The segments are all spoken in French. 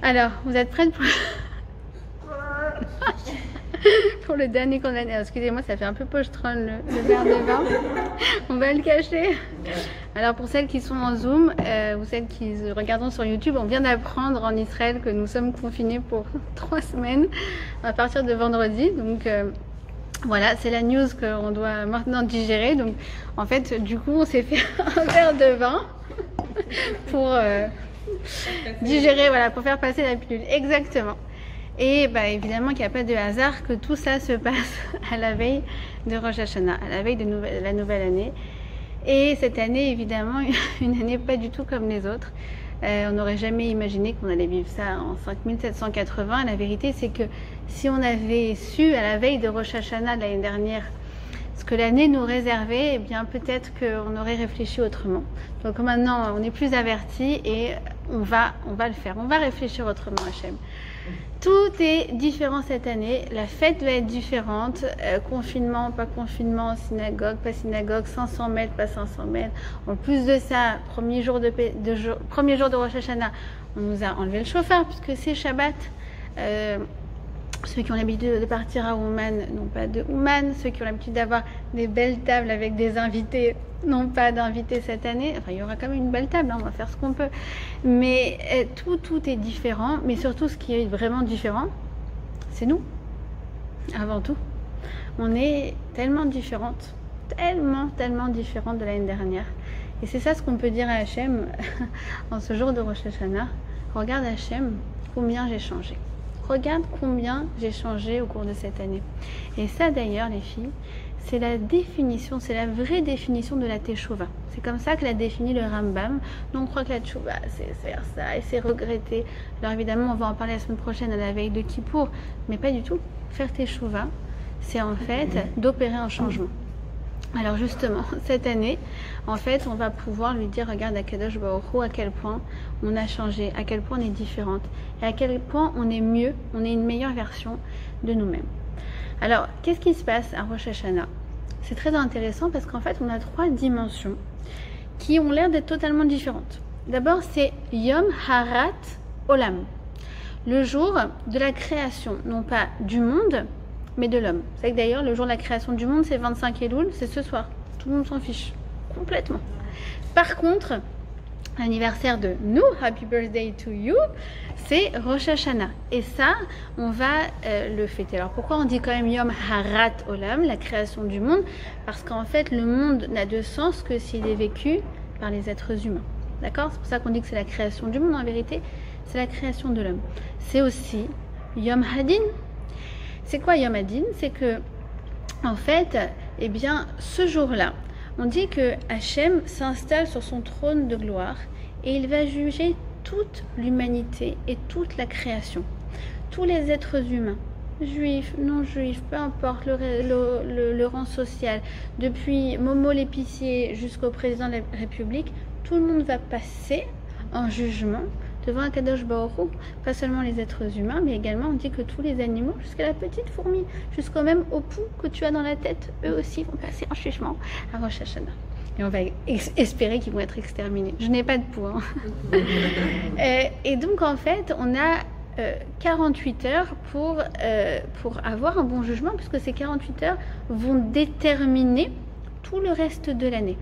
Alors, vous êtes prêtes pour le dernier qu'on a... Excusez-moi, ça fait un peu pochetronne le verre de vin. On va le cacher. Alors, pour celles qui sont en Zoom, ou celles qui regardent sur YouTube, on vient d'apprendre en Israël que nous sommes confinés pour 3 semaines à partir de vendredi. Donc, voilà, c'est la news qu'on doit maintenant digérer. Donc, en fait, du coup, on s'est fait un verre de vin pour digérer, voilà, pour faire passer la pilule. Exactement. Et bah, évidemment qu'il n'y a pas de hasard que tout ça se passe à la veille de Rosh Hashanah, à la veille de la nouvelle année. Et cette année, évidemment, une année pas du tout comme les autres. On n'aurait jamais imaginé qu'on allait vivre ça en 5780. La vérité, c'est que si on avait su à la veille de Rosh Hashanah de l'année dernière ce que l'année nous réservait, eh bien peut-être qu'on aurait réfléchi autrement. Donc maintenant, on est plus avertis et on va le faire. On va réfléchir autrement, Hachem. Tout est différent cette année. La fête va être différente. Confinement, pas confinement, synagogue, pas synagogue, 500 mètres, pas 500 mètres. En plus de ça, premier jour de Rosh Hashanah, on nous a enlevé le chauffard puisque c'est Shabbat. Ceux qui ont l'habitude de partir à Ouman n'ont pas de Ouman. Ceux qui ont l'habitude d'avoir des belles tables avec des invités n'ont pas d'invités cette année. Enfin, il y aura quand même une belle table, hein, on va faire ce qu'on peut. Mais tout est différent. Mais surtout, ce qui est vraiment différent, c'est nous. Avant tout. On est tellement différentes. Tellement différentes de l'année dernière. Et c'est ça ce qu'on peut dire à Hachem en ce jour de Rosh Hashanah. Regarde Hachem, combien j'ai changé. Regarde combien j'ai changé au cours de cette année. Et ça d'ailleurs, les filles, c'est la définition, c'est la vraie définition de la Teshuvah. C'est comme ça que l'a défini le Rambam. Nous, on croit que la Teshuvah, c'est faire ça et c'est regretter. Alors évidemment, on va en parler la semaine prochaine à la veille de Kippour, mais pas du tout. Faire Teshuvah, c'est en fait d'opérer un changement. Alors justement, cette année, en fait, on va pouvoir lui dire, regarde Akadosh Baruch Hu, à quel point on a changé, à quel point on est différente, et à quel point on est mieux, on est une meilleure version de nous-mêmes. Alors, qu'est-ce qui se passe à Rosh Hashanah? C'est très intéressant parce qu'en fait, on a 3 dimensions qui ont l'air d'être totalement différentes. D'abord, c'est Yom Harat Olam, le jour de la création, non pas du monde, mais de l'homme. C'est que d'ailleurs, le jour de la création du monde, c'est 25 Elul, c'est ce soir. Tout le monde s'en fiche, complètement. Par contre, l'anniversaire de nous, Happy Birthday to you, c'est Rosh Hashanah. Et ça, on va le fêter. Alors pourquoi on dit quand même Yom Harat Olam, la création du monde? Parce qu'en fait, le monde n'a de sens que s'il est vécu par les êtres humains. D'accord? C'est pour ça qu'on dit que c'est la création du monde. En vérité, c'est la création de l'homme. C'est aussi Yom Hadin. C'est quoi Yom Hadin? C'est que, en fait, eh bien, ce jour-là, on dit que Hachem s'installe sur son trône de gloire et il va juger toute l'humanité et toute la création. Tous les êtres humains, juifs, non-juifs, peu importe le rang social, depuis Momo l'épicier jusqu'au président de la République, tout le monde va passer en jugement devant Akadosh Baruch Hu, pas seulement les êtres humains, mais également on dit que tous les animaux, jusqu'à la petite fourmi, jusqu'au même au pouls que tu as dans la tête, eux aussi vont passer en jugement à Rosh Hashanah. Et on va espérer qu'ils vont être exterminés. Je n'ai pas de pouls. Hein. Et donc en fait, on a 48 heures pour avoir un bon jugement, puisque ces 48 heures vont déterminer tout le reste de l'année.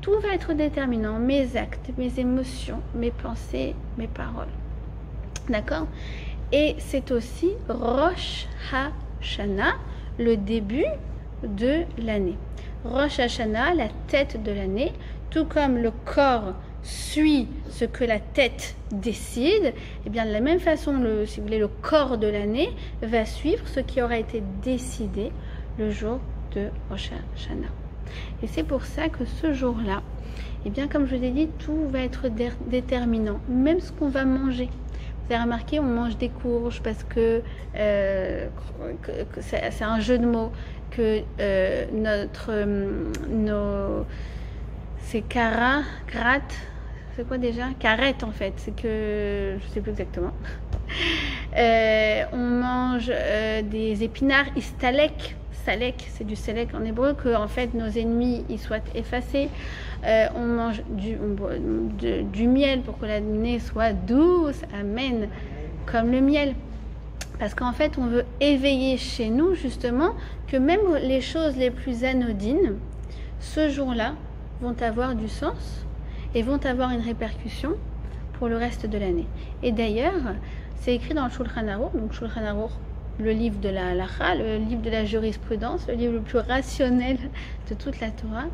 Tout va être déterminant, mes actes, mes émotions, mes pensées, mes paroles. D'accord? Et c'est aussi Rosh Hashanah, le début de l'année. Rosh Hashanah, la tête de l'année, tout comme le corps suit ce que la tête décide, et bien de la même façon, si vous voulez, le corps de l'année va suivre ce qui aura été décidé le jour de Rosh Hashanah. Et c'est pour ça que ce jour-là, eh bien, comme je vous ai dit, tout va être déterminant, même ce qu'on va manger. Vous avez remarqué, on mange des courges parce que c'est un jeu de mots, que c'est cara, gratte, c'est quoi déjà? Carrette en fait, c'est que je sais plus exactement. On mange des épinards, istalek. Salek, c'est du selek en hébreu, que en fait nos ennemis ils soient effacés. On mange du miel pour que l'année soit douce, amen, comme le miel. Parce qu'en fait on veut éveiller chez nous justement que même les choses les plus anodines, ce jour-là, vont avoir du sens et vont avoir une répercussion pour le reste de l'année. Et d'ailleurs, c'est écrit dans le Shulchan Aruch, donc Shulchan Aruch, le livre de la halacha, le livre de la jurisprudence, le livre le plus rationnel de toute la Torah,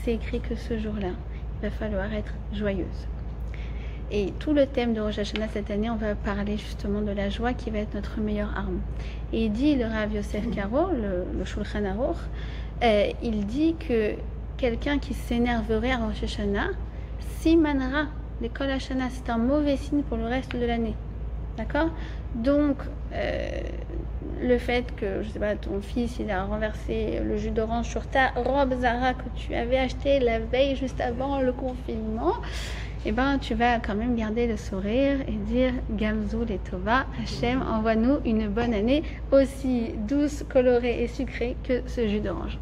c'est écrit que ce jour-là, il va falloir être joyeuse. Et tout le thème de Rosh Hashanah cette année, on va parler justement de la joie qui va être notre meilleure arme. Et il dit, le Rav Yosef Karo, le Shulchan Aruch, il dit que quelqu'un qui s'énerverait à Rosh Hashanah, simanra, l'école Hashanah, c'est un mauvais signe pour le reste de l'année. D'accord? Donc, le fait que, je sais pas, ton fils, il a renversé le jus d'orange sur ta robe Zara que tu avais acheté la veille juste avant le confinement, eh ben, tu vas quand même garder le sourire et dire Gamzoul et Tova, Hachem, envoie-nous une bonne année aussi douce, colorée et sucrée que ce jus d'orange.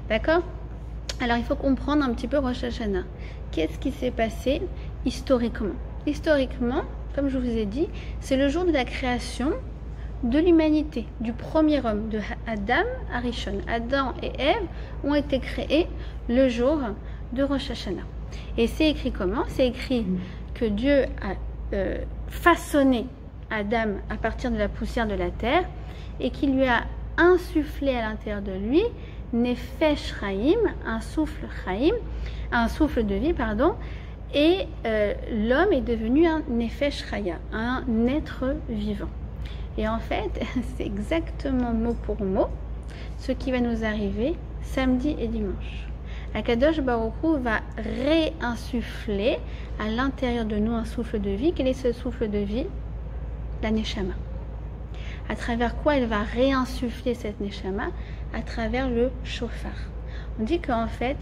D'accord? Alors, il faut comprendre un petit peu Rosh Hashanah. Qu'est-ce qui s'est passé historiquement? Historiquement, comme je vous ai dit, c'est le jour de la création de l'humanité, du premier homme, de Adam Arishon. Adam et Ève ont été créés le jour de Rosh Hashanah. Et c'est écrit comment? C'est écrit que Dieu a façonné Adam à partir de la poussière de la terre et qu'il lui a insufflé à l'intérieur de lui Nefesh Chaim, un souffle Chaim, un souffle de vie, pardon, et l'homme est devenu un Nefesh Chaya, un être vivant. Et en fait, c'est exactement mot pour mot ce qui va nous arriver samedi et dimanche. Akadosh Baruch Hu va réinsuffler à l'intérieur de nous un souffle de vie. Quel est ce souffle de vie? La Neshama. À travers quoi il va réinsuffler cette Neshama? À travers le shofar. On dit qu'en fait,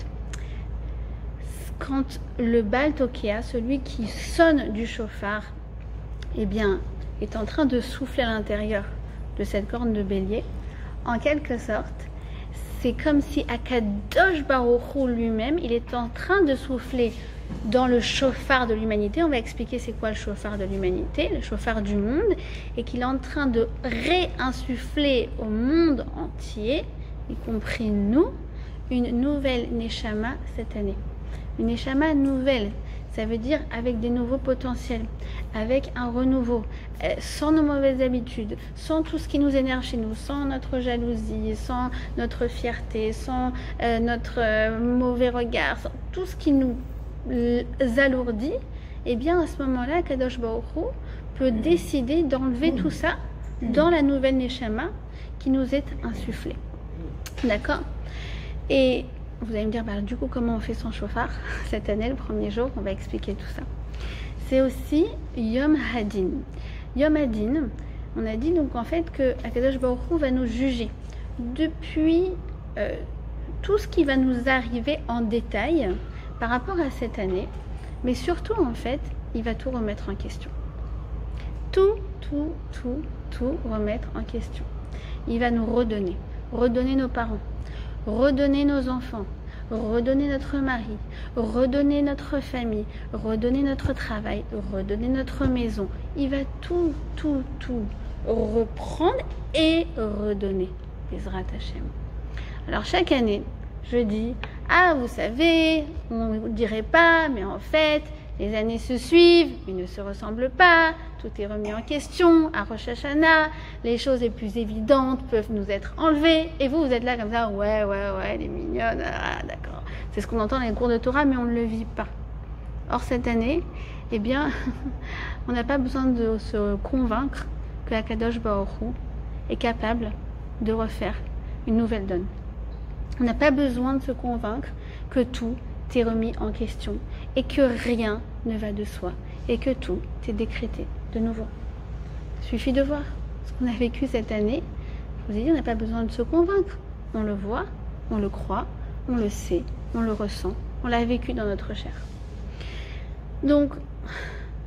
quand le Baal Tokea, celui qui sonne du shofar, eh bien, est en train de souffler à l'intérieur de cette corne de bélier, en quelque sorte, c'est comme si Akadosh Baruch Hu lui-même, il est en train de souffler dans le shofar de l'humanité. On va expliquer c'est quoi le shofar de l'humanité, le shofar du monde, et qu'il est en train de réinsuffler au monde entier, y compris nous, une nouvelle Neshama cette année. Une Neshama nouvelle, ça veut dire avec des nouveaux potentiels, avec un renouveau, sans nos mauvaises habitudes, sans tout ce qui nous énerve chez nous, sans notre jalousie, sans notre fierté, sans notre mauvais regard, sans tout ce qui nous alourdit. Et bien à ce moment-là, Kadosh Baruch Hu peut décider d'enlever tout ça dans la nouvelle Neshama qui nous est insufflée. D'accord? Et vous allez me dire, bah, du coup, comment on fait son shofar cette année, le premier jour? On va expliquer tout ça. C'est aussi Yom Hadin. Yom Hadin, on a dit donc en fait que Akadosh Baruch Hu va nous juger depuis tout ce qui va nous arriver en détail par rapport à cette année, mais surtout en fait, il va tout remettre en question. Tout remettre en question. Il va nous redonner nos parents, redonner nos enfants, redonner notre mari, redonner notre famille, redonner notre travail, redonner notre maison. Il va tout reprendre et redonner. Bezrat Hashem. Alors chaque année, je dis, ah vous savez, on ne dirait pas, mais en fait, les années se suivent, ils ne se ressemblent pas, tout est remis en question, à Rosh Hashanah, les choses les plus évidentes peuvent nous être enlevées, et vous êtes là comme ça, ouais, elle est mignonne, ah, d'accord. C'est ce qu'on entend dans les cours de Torah, mais on ne le vit pas. Or, cette année, eh bien, on n'a pas besoin de se convaincre que Akadosh Baruch Hu est capable de refaire une nouvelle donne. On n'a pas besoin de se convaincre que tout est remis en question et que rien ne va de soi et que tout est décrété de nouveau. Il suffit de voir ce qu'on a vécu cette année. Je vous ai dit, on n'a pas besoin de se convaincre. On le voit, on le croit, on le sait, on le ressent, on l'a vécu dans notre chair. Donc,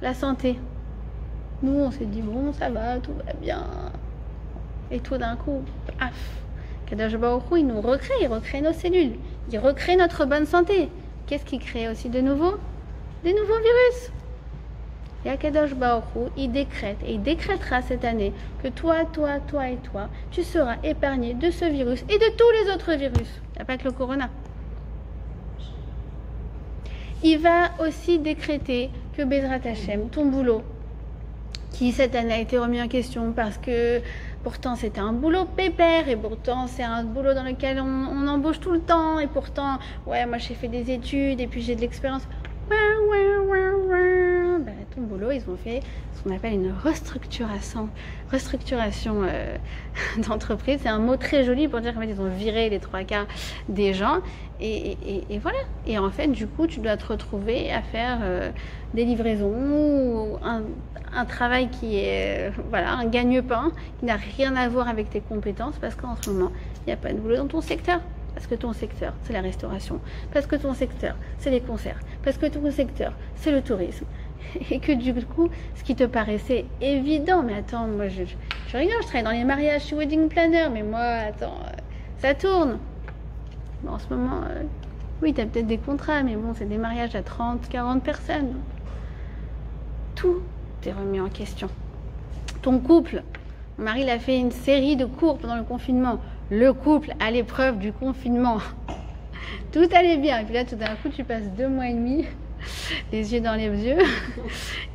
la santé. Nous, on s'est dit, bon, ça va, tout va bien. Et tout d'un coup, paf, Kadosh Baruch Hu, il nous recrée, il recrée nos cellules, il recrée notre bonne santé. Qu'est-ce qu'il crée aussi de nouveau? Des nouveaux virus. Et Kadosh Baruch Hu, il décrète, et il décrètera cette année que toi, tu seras épargné de ce virus et de tous les autres virus. Il n'y a pas que le corona. Il va aussi décréter que Bezrat Hashem, ton boulot, qui cette année a été remis en question parce que pourtant c'était un boulot pépère et pourtant c'est un boulot dans lequel on embauche tout le temps et pourtant, ouais, moi j'ai fait des études et puis j'ai de l'expérience. Ben, ton boulot, ils ont fait ce qu'on appelle une restructuration d'entreprise. C'est un mot très joli pour dire qu'en fait, ils ont viré les 3/4 des gens. Et voilà. Et en fait, du coup, tu dois te retrouver à faire des livraisons ou un travail qui est voilà, un gagne-pain qui n'a rien à voir avec tes compétences parce qu'en ce moment, il n'y a pas de boulot dans ton secteur. Parce que ton secteur, c'est la restauration. Parce que ton secteur, c'est les concerts. Parce que ton secteur, c'est le tourisme. Et que du coup, ce qui te paraissait évident, mais attends, moi je rigole, je travaille dans les mariages, je suis wedding planner, mais moi, attends, ça tourne. Bon, en ce moment, oui, tu as peut-être des contrats, mais bon, c'est des mariages à 30, 40 personnes. Tout est remis en question. Ton couple, mon mari, il a fait une série de cours pendant le confinement. Le couple à l'épreuve du confinement. Tout allait bien. Et puis là, tout d'un coup, tu passes 2 mois et demi, les yeux dans les yeux.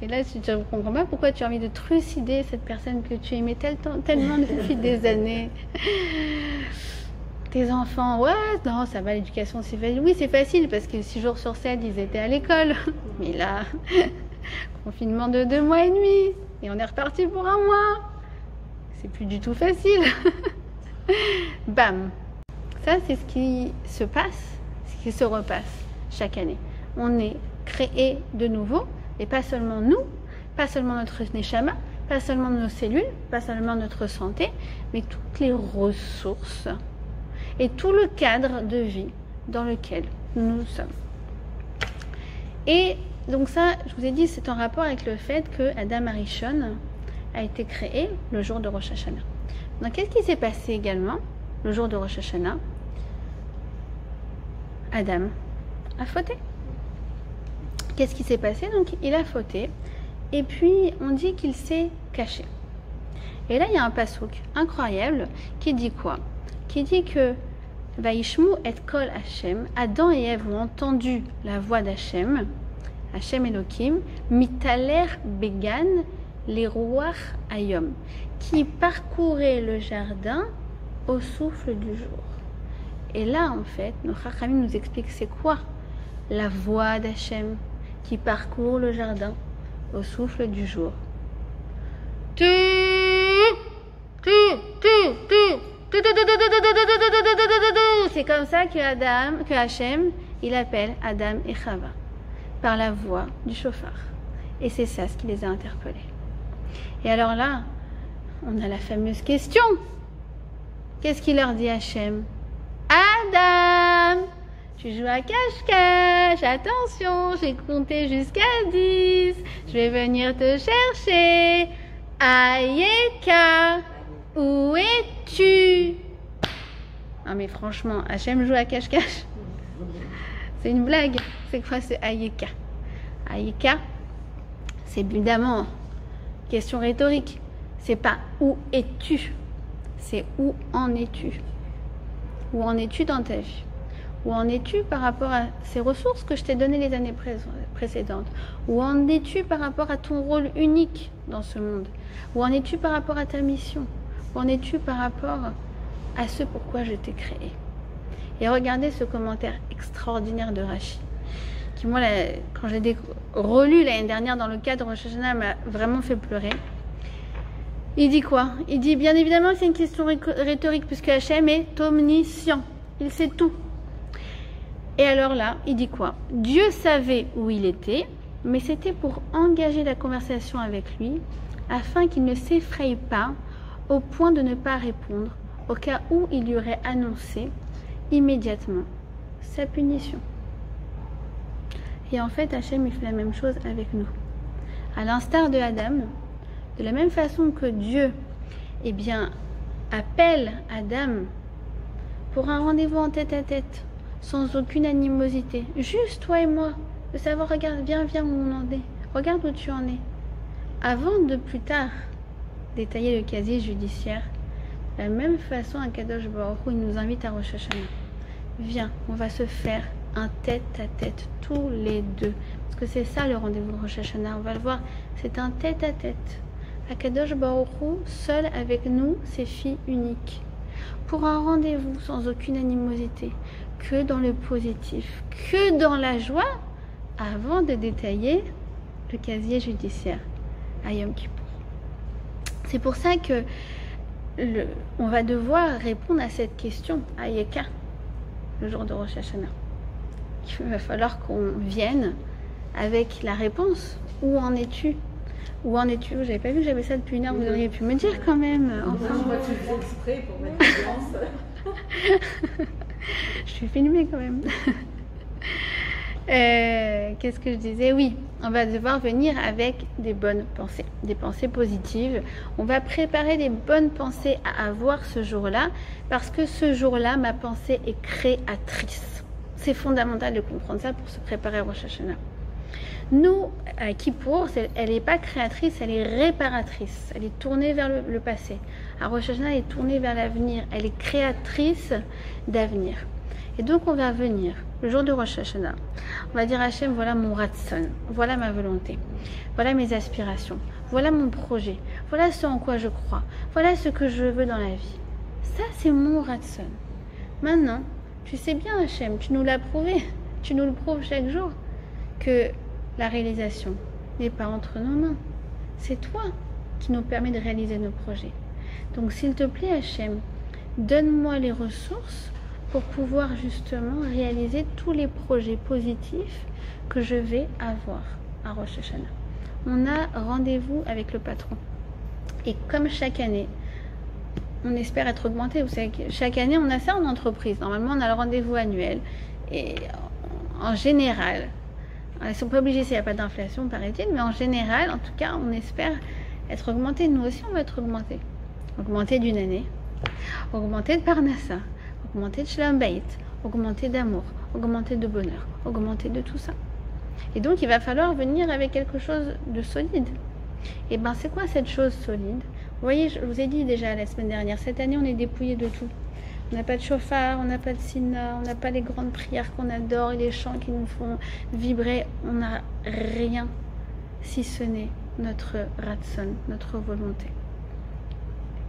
Et là, tu ne comprends pas pourquoi tu as envie de trucider cette personne que tu aimais tellement depuis des années. Tes enfants, ouais, non, ça va, l'éducation, c'est facile. Oui, c'est facile parce que 6 jours sur 7, ils étaient à l'école. Mais là, confinement de 2 mois et demi. Et on est reparti pour 1 mois. C'est plus du tout facile. Bam. Ça, c'est ce qui se passe, ce qui se repasse chaque année. On est créé de nouveau, et pas seulement nous, pas seulement notre neshama, pas seulement nos cellules, pas seulement notre santé, mais toutes les ressources et tout le cadre de vie dans lequel nous sommes. Et donc ça, je vous ai dit, c'est en rapport avec le fait que Adam Arishon a été créé le jour de Rosh Hashanah. Donc, qu'est-ce qui s'est passé également le jour de Rosh Hashanah? Adam a fauté. Qu'est-ce qui s'est passé? Donc, il a fauté. Et puis, on dit qu'il s'est caché. Et là, il y a un passouk incroyable qui dit quoi? Qui dit que Vaishmu et kol Hashem, Adam et Ève ont entendu la voix d'Hashem, Hashem Elohim, mitaler began les Ruach Hayom, qui parcourait le jardin au souffle du jour. Et là, en fait, nos Chachamim nous expliquent c'est quoi la voix d'Hachem qui parcourt le jardin au souffle du jour. C'est comme ça que Hachem, il appelle Adam et Chava, par la voix du chauffard. Et c'est ça ce qui les a interpellés. Et alors là, on a la fameuse question. Qu'est-ce qu'il leur dit Hachem? Adam, tu joues à cache-cache. Attention, j'ai compté jusqu'à 10. Je vais venir te chercher. Ayeka, où es-tu? Non mais franchement, Hachem joue à cache-cache. C'est une blague. C'est quoi ce Ayeka? Ayeka, c'est évidemment question rhétorique. C'est pas où es-tu, c'est où en es-tu. Où en es-tu dans ta vie? Où en es-tu par rapport à ces ressources que je t'ai données les années précédentes? Où en es-tu par rapport à ton rôle unique dans ce monde? Où en es-tu par rapport à ta mission? Où en es-tu par rapport à ce pourquoi je t'ai créé? Et regardez ce commentaire extraordinaire de Rashi, qui moi, quand je l'ai relu l'année dernière dans le cadre de Rosh Hashanah, m'a vraiment fait pleurer. Il dit quoi? Il dit, bien évidemment, c'est une question rhétorique, puisque Hachem est omniscient. Il sait tout. Et alors là, il dit quoi? Dieu savait où il était, mais c'était pour engager la conversation avec lui, afin qu'il ne s'effraie pas, au point de ne pas répondre, au cas où il lui aurait annoncé immédiatement sa punition. Et en fait, Hachem, il fait la même chose avec nous. À l'instar de Adam, de la même façon que Dieu, eh bien, appelle Adam pour un rendez-vous en tête-à-tête, sans aucune animosité. Juste toi et moi, de savoir, regarde, viens où on en est. Regarde où tu en es. Avant de plus tard détailler le casier judiciaire, de la même façon, Akadosh Baruch Hu, il nous invite à Rosh Hashanah. Viens, on va se faire un tête-à-tête, tous les deux. Parce que c'est ça le rendez-vous de Rosh Hashanah. On va le voir, c'est un tête-à-tête. Akadosh Baruch Hu, seul avec nous, ses filles uniques. Pour un rendez-vous sans aucune animosité, que dans le positif, que dans la joie, avant de détailler le casier judiciaire à Yom Kippour. C'est pour ça que on va devoir répondre à cette question à Yeka, le jour de Rosh Hashanah. Il va falloir qu'on vienne avec la réponse. Où en es-tu? Où en es-tu? J'avais pas vu que j'avais ça depuis une heure, vous auriez pu me dire quand même. Enfin. Moi, tu le fais exprès pour mettre l'ambiance. Je suis filmée quand même. Qu'est-ce que je disais? Oui, on va devoir venir avec des bonnes pensées, des pensées positives. On va préparer des bonnes pensées à avoir ce jour-là, parce que ce jour-là, ma pensée est créatrice. C'est fondamental de comprendre ça pour se préparer à Rosh Hashanah. Nous, à Kippour, elle n'est pas créatrice, elle est réparatrice. Elle est tournée vers le passé. À Rosh Hashanah, elle est tournée vers l'avenir. Elle est créatrice d'avenir. Et donc, on va venir, le jour de Rosh Hashanah, on va dire à Hachem, voilà mon ratson, voilà ma volonté, voilà mes aspirations, voilà mon projet, voilà ce en quoi je crois, voilà ce que je veux dans la vie. Ça, c'est mon ratson. Maintenant, tu sais bien, Hachem, tu nous l'as prouvé, tu nous le prouves chaque jour, que la réalisation n'est pas entre nos mains. C'est toi qui nous permet de réaliser nos projets. Donc, s'il te plaît, Hachem, donne-moi les ressources pour pouvoir justement réaliser tous les projets positifs que je vais avoir à Rosh Hashanah. On a rendez-vous avec le patron. Et comme chaque année, on espère être augmenté. Vous savez que chaque année, on a ça en entreprise. Normalement, on a le rendez-vous annuel. Et en général, ils ne sont pas obligés s'il n'y a pas d'inflation, paraît-il, mais en général, en tout cas, on espère être augmenté. Nous aussi, on va être augmenté. Augmenté d'une année, augmenté de Parnassa, augmenter de Shalom Bayit, augmenter d'amour, augmenter de bonheur, augmenter de tout ça. Et donc, il va falloir venir avec quelque chose de solide. Et bien, c'est quoi cette chose solide? Vous voyez, je vous ai dit déjà la semaine dernière, cette année, on est dépouillé de tout. On n'a pas de chauffard, on n'a pas de sina, on n'a pas les grandes prières qu'on adore et les chants qui nous font vibrer. On n'a rien, si ce n'est notre ratson, notre volonté.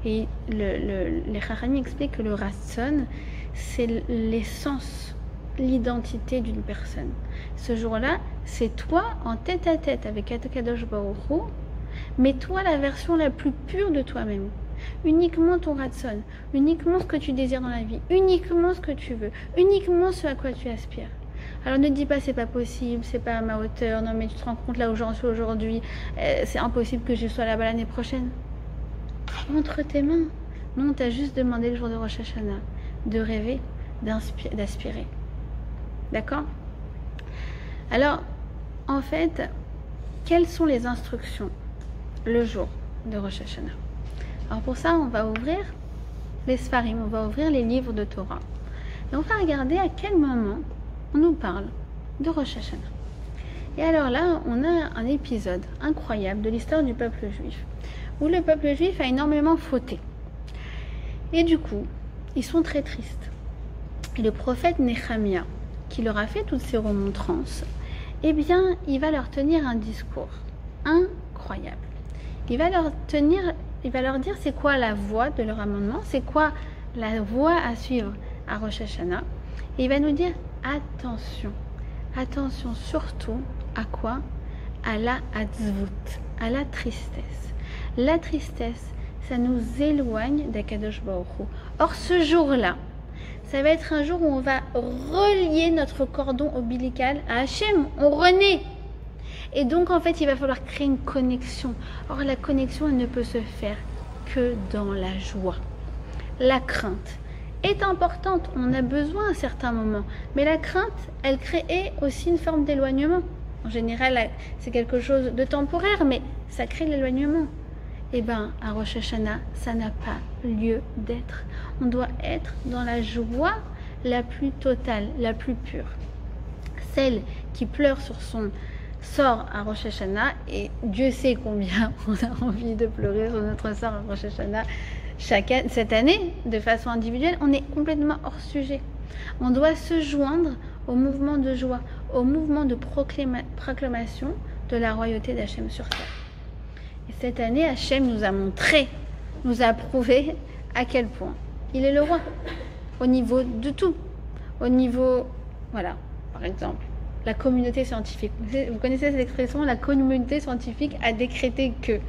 Et les Chachamim expliquent que le ratson, c'est l'essence, l'identité d'une personne. Ce jour-là, c'est toi en tête-à-tête avec Akadosh Baruch Hu, mais toi la version la plus pure de toi-même. Uniquement ton ratson, uniquement ce que tu désires dans la vie, uniquement ce que tu veux, uniquement ce à quoi tu aspires. Alors ne dis pas c'est pas possible, c'est pas à ma hauteur, non mais tu te rends compte là où j'en suis aujourd'hui, c'est impossible que je sois là-bas l'année prochaine. Entre tes mains. Non, on t'a juste demandé le jour de Rosh Hashanah de rêver, d'aspirer. D'accord? Alors, en fait, quelles sont les instructions le jour de Rosh Hashanah? Alors pour ça, on va ouvrir les Sfarim, on va ouvrir les livres de Torah. Et on va regarder à quel moment on nous parle de Rosh Hashanah. Et alors là, on a un épisode incroyable de l'histoire du peuple juif, où le peuple juif a énormément fauté. Et du coup, ils sont très tristes. Et le prophète Nehemia, qui leur a fait toutes ces remontrances, eh bien, il va leur tenir un discours incroyable. Il va leur dire c'est quoi la voie de leur amendement, c'est quoi la voie à suivre à Rosh Hashanah. Et il va nous dire attention, attention surtout à quoi? À la hatzvut, à la tristesse. La tristesse, ça nous éloigne d'Akadosh Baruch Hu. Or, ce jour-là, ça va être un jour où on va relier notre cordon ombilical à Hachem. On renaît. Et donc, en fait, il va falloir créer une connexion. Or, la connexion, elle ne peut se faire que dans la joie, la crainte est importante. On a besoin à certains moments. Mais la crainte, elle crée aussi une forme d'éloignement. En général, c'est quelque chose de temporaire, mais ça crée l'éloignement. Eh bien, à Rosh Hashanah, ça n'a pas lieu d'être. On doit être dans la joie la plus totale, la plus pure. Celle qui pleure sur son sort à Rosh Hashanah, et Dieu sait combien on a envie de pleurer sur notre sort à Rosh Hashanah cette année, de façon individuelle, on est complètement hors sujet. On doit se joindre au mouvement de joie, au mouvement de proclamation de la royauté d'Hachem sur terre. Et cette année, Hachem nous a montré, nous a prouvé à quel point il est le roi, au niveau de tout, au niveau, voilà, par exemple, la communauté scientifique. Vous connaissez cette expression, la communauté scientifique a décrété que.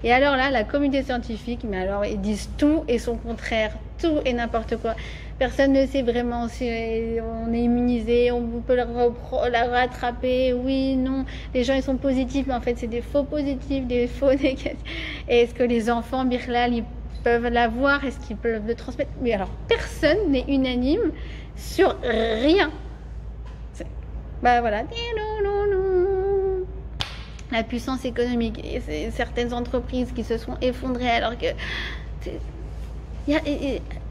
Et alors là, la communauté scientifique, mais alors ils disent tout et son contraire, tout et n'importe quoi. Personne ne sait vraiment si on est immunisé, on peut la rattraper, oui, non. Les gens ils sont positifs, mais en fait c'est des faux positifs, des faux négatifs. Et est-ce que les enfants, Birlal, ils peuvent l'avoir? Est-ce qu'ils peuvent le transmettre? Mais alors, personne n'est unanime sur rien. Bah voilà. La puissance économique et certaines entreprises qui se sont effondrées alors que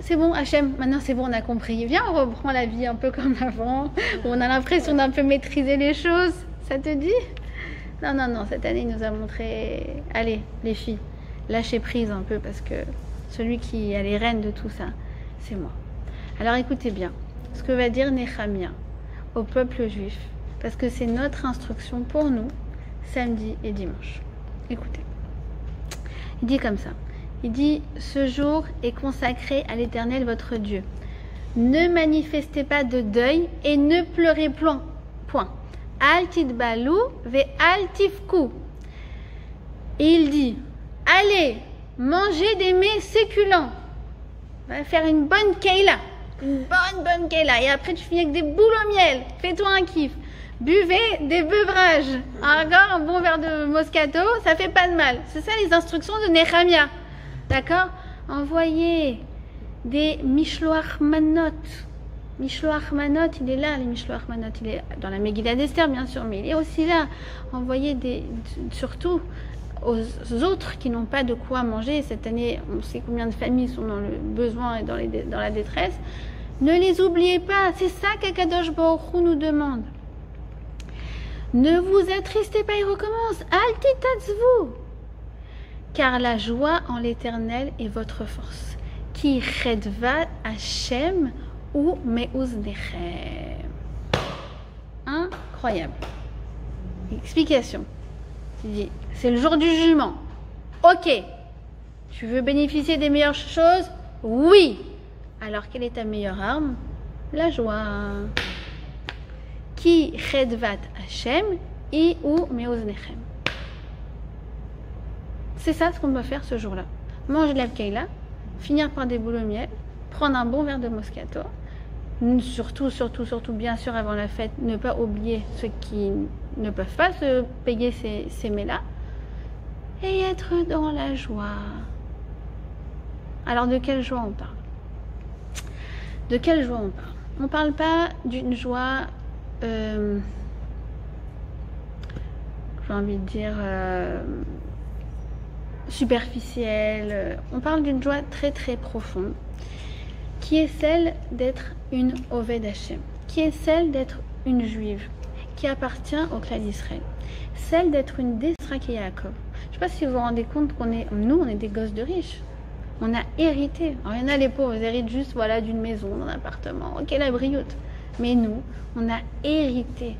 c'est bon, Hachem, maintenant c'est bon, on a compris. Viens, on reprend la vie un peu comme avant, où on a l'impression d'un peu maîtriser les choses. Ça te dit? Non, non, non, cette année il nous a montré, allez, les filles, lâchez prise un peu parce que celui qui a les rênes de tout ça, c'est moi. Alors écoutez bien, ce que va dire Nehemia au peuple juif, parce que c'est notre instruction pour nous, samedi et dimanche. Écoutez, il dit comme ça, il dit, ce jour est consacré à l'Éternel votre Dieu. Ne manifestez pas de deuil et ne pleurez point. Al tidbalou ve al tifku. Et il dit, allez, mangez des mets succulents. On va faire une bonne keila. Une bonne keila. Et après, tu finis avec des boules au miel. Fais-toi un kiff. Buvez des beuvrages. Encore un bon verre de Moscato, ça fait pas de mal. C'est ça les instructions de Nehemia. D'accord? Envoyez des Mishloach Manot. Mishloach Manot, il est là, les Mishloach Manot. Il est dans la Megillah d'Esther, bien sûr, mais il est aussi là. Envoyez surtout aux autres qui n'ont pas de quoi manger. Cette année, on sait combien de familles sont dans le besoin et dans la détresse. Ne les oubliez pas. C'est ça qu'Akadosh Baruch Hu nous demande. Ne vous attristez pas, il recommence. Altitatzvu. Car la joie en l'Éternel est votre force. Ki chedva Hashem ou meuznechem. Incroyable. Explication. C'est le jour du jugement. Ok. Tu veux bénéficier des meilleures choses? Oui. Alors quelle est ta meilleure arme? La joie. Ki chedvat Hashem i ou meuznechem. C'est ça ce qu'on doit faire ce jour-là. Manger de la keila, finir par des boules au miel, prendre un bon verre de Moscato. Surtout, bien sûr, avant la fête, ne pas oublier ceux qui ne peuvent pas se payer ces mets-là. Et être dans la joie. Alors, de quelle joie on parle? De quelle joie on parle? On ne parle pas d'une joie, j'ai envie de dire, superficielle. On parle d'une joie très très profonde, qui est celle d'être une Oved Hashem, qui est celle d'être une juive, qui appartient au clan d'Israël, celle d'être une Desrak et Yaakov. Je ne sais pas si vous vous rendez compte qu'on est, nous, on est des gosses de riches. On a hérité. Alors, il y en a les pauvres, ils héritent juste voilà, d'une maison, d'un appartement. Ok, la brioute. Mais nous, on a hérité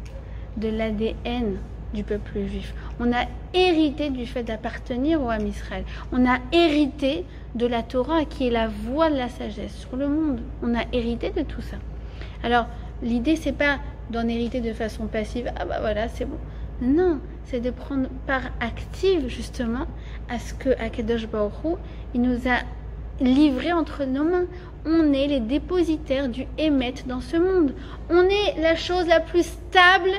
de l'ADN du peuple juif. On a hérité du fait d'appartenir au Ham Israël. On a hérité de la Torah qui est la voie de la sagesse sur le monde. On a hérité de tout ça. Alors, l'idée, c'est pas d'en hériter de façon passive. Ah bah voilà, c'est bon. Non, c'est de prendre part active justement à ce que Akadosh Baruch Hu, il nous a livré entre nos mains. On est les dépositaires du Hémet dans ce monde. On est la chose la plus stable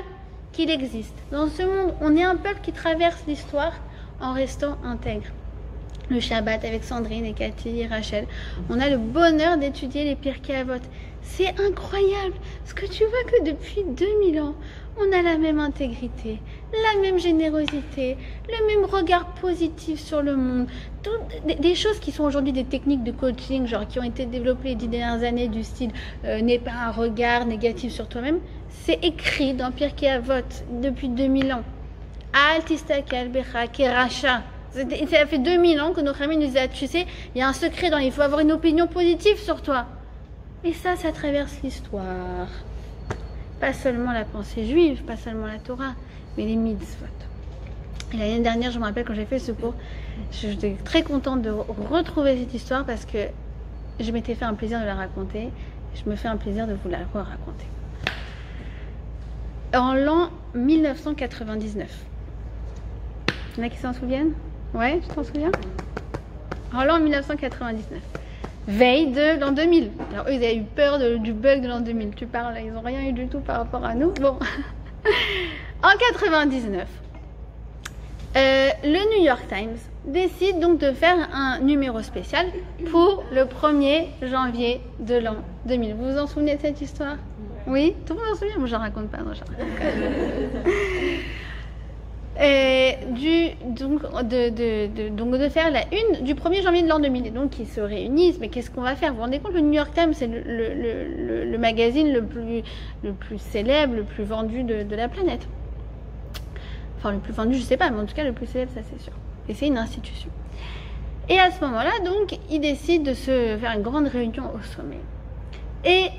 qu'il existe. Dans ce monde, on est un peuple qui traverse l'histoire en restant intègre. le Shabbat avec Sandrine et Cathy et Rachel. On a le bonheur d'étudier les Pirkei Avot. C'est incroyable, parce que tu vois que depuis 2000 ans, on a la même intégrité, la même générosité, le même regard positif sur le monde. Des choses qui sont aujourd'hui des techniques de coaching, genre qui ont été développées les 10 dernières années du style n'aie pas un regard négatif sur toi-même. C'est écrit dans Pirkei Avot depuis 2000 ans. Al tistakel becha keracha. Ça fait 2000 ans que nos amis nous disent, tu sais, il y a un secret il faut avoir une opinion positive sur toi. Et ça traverse l'histoire. Pas seulement la pensée juive, pas seulement la Torah, mais les mitzvot. Et l'année dernière, je me rappelle quand j'ai fait ce cours, j'étais très contente de retrouver cette histoire parce que je m'étais fait un plaisir de la raconter. Je me fais un plaisir de vous la raconter. En l'an 1999. Il y en a qui s'en souviennent? Ouais, tu t'en souviens? En l'an 1999. Veille de l'an 2000. Alors eux, ils avaient eu peur du bug de l'an 2000. Tu parles, ils n'ont rien eu du tout par rapport à nous. Bon. En 99, le New York Times décide donc de faire un numéro spécial pour le 1er janvier de l'an 2000. Vous vous en souvenez de cette histoire? Oui? Tout le monde s'en souvient? Moi, je ne raconte pas. Non, je raconte pas. Donc de faire la une du 1er janvier de l'an 2000. Et donc ils se réunissent, mais qu'est-ce qu'on va faire? Vous vous rendez compte, le New York Times, c'est le magazine le plus célèbre, le plus vendu de la planète. Enfin, le plus vendu, je sais pas, mais en tout cas le plus célèbre, ça c'est sûr. Et c'est une institution. Et à ce moment-là, donc, ils décident de se faire une grande réunion au sommet. Et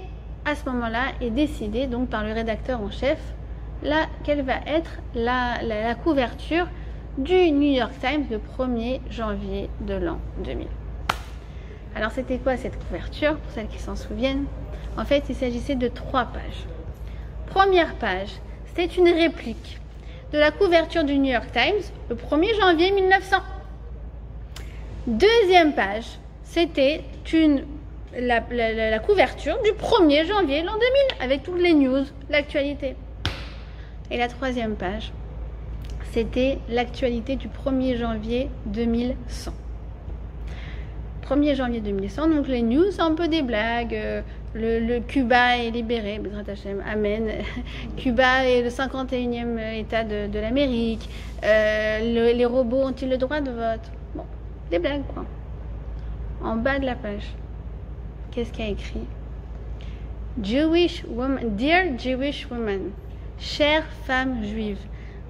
à ce moment-là, est décidé donc par le rédacteur en chef quelle va être la couverture du New York Times le 1er janvier de l'an 2000. Alors c'était quoi cette couverture, pour celles qui s'en souviennent? En fait, il s'agissait de 3 pages. Première page, c'était une réplique de la couverture du New York Times le 1er janvier 1900. Deuxième page, c'était la couverture du 1er janvier l'an 2000 avec toutes les news, l'actualité. Et la troisième page, c'était l'actualité du 1er janvier 2100. 1er janvier 2100, donc les news, c'est un peu des blagues. Le Cuba est libéré, amen. Cuba est le 51e État de l'Amérique. Les robots ont-ils le droit de vote? Bon, des blagues quoi. En bas de la page, qu'est-ce qu'il y a écrit? Jewish woman, dear Jewish woman. Chères femmes juives,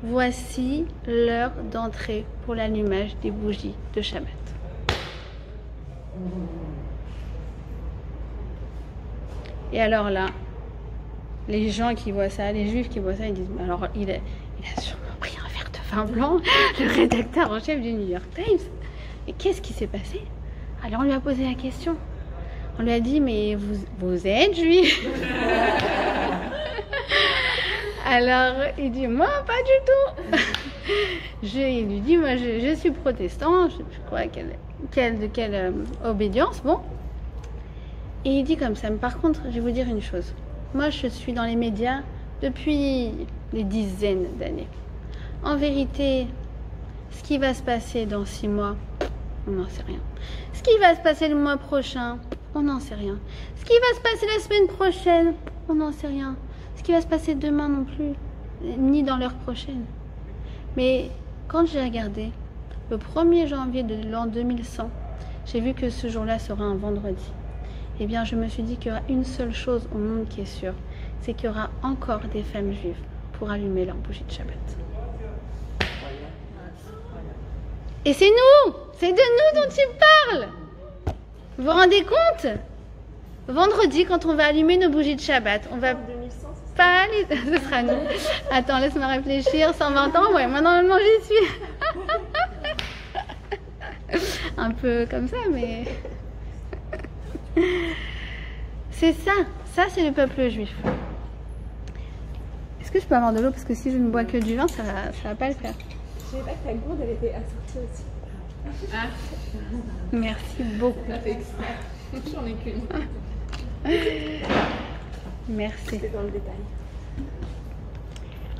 voici l'heure d'entrée pour l'allumage des bougies de Shabbat. Et alors là, les gens qui voient ça, les juifs qui voient ça, ils disent, alors il a sûrement pris un verre de vin blanc, le rédacteur en chef du New York Times. Et qu'est-ce qui s'est passé? Alors on lui a posé la question. On lui a dit, mais vous êtes juif? Alors, il dit, moi, pas du tout. Il lui dit, moi, je suis protestant, je sais plus quoi, de quelle obédience, bon. Et il dit comme ça, mais par contre, je vais vous dire une chose. Moi, je suis dans les médias depuis des dizaines d'années. En vérité, ce qui va se passer dans 6 mois, on n'en sait rien. Ce qui va se passer le mois prochain, on n'en sait rien. Ce qui va se passer la semaine prochaine, on n'en sait rien. Ce qui va se passer demain non plus, ni dans l'heure prochaine. Mais quand j'ai regardé, le 1er janvier de l'an 2100, j'ai vu que ce jour-là sera un vendredi. Eh bien, je me suis dit qu'il y aura une seule chose au monde qui est sûre, c'est qu'il y aura encore des femmes juives pour allumer leur bougie de Shabbat. Et c'est nous! C'est de nous dont il parle! Vous vous rendez compte? Vendredi, quand on va allumer nos bougies de Shabbat, on va pas aller... Ce sera nous. Attends, laisse-moi réfléchir. 120 ans? Ouais, moi normalement j'y suis. Un peu comme ça, mais... C'est ça. Ça, c'est le peuple juif. Est-ce que je peux avoir de l'eau? Parce que si je ne bois que du vin, ça va pas le faire. Je savais pas que ta gourde, elle était assortie aussi. Ah. Merci beaucoup. Ça fait exprès. J'en ai qu'une. Merci. C'est dans le détail.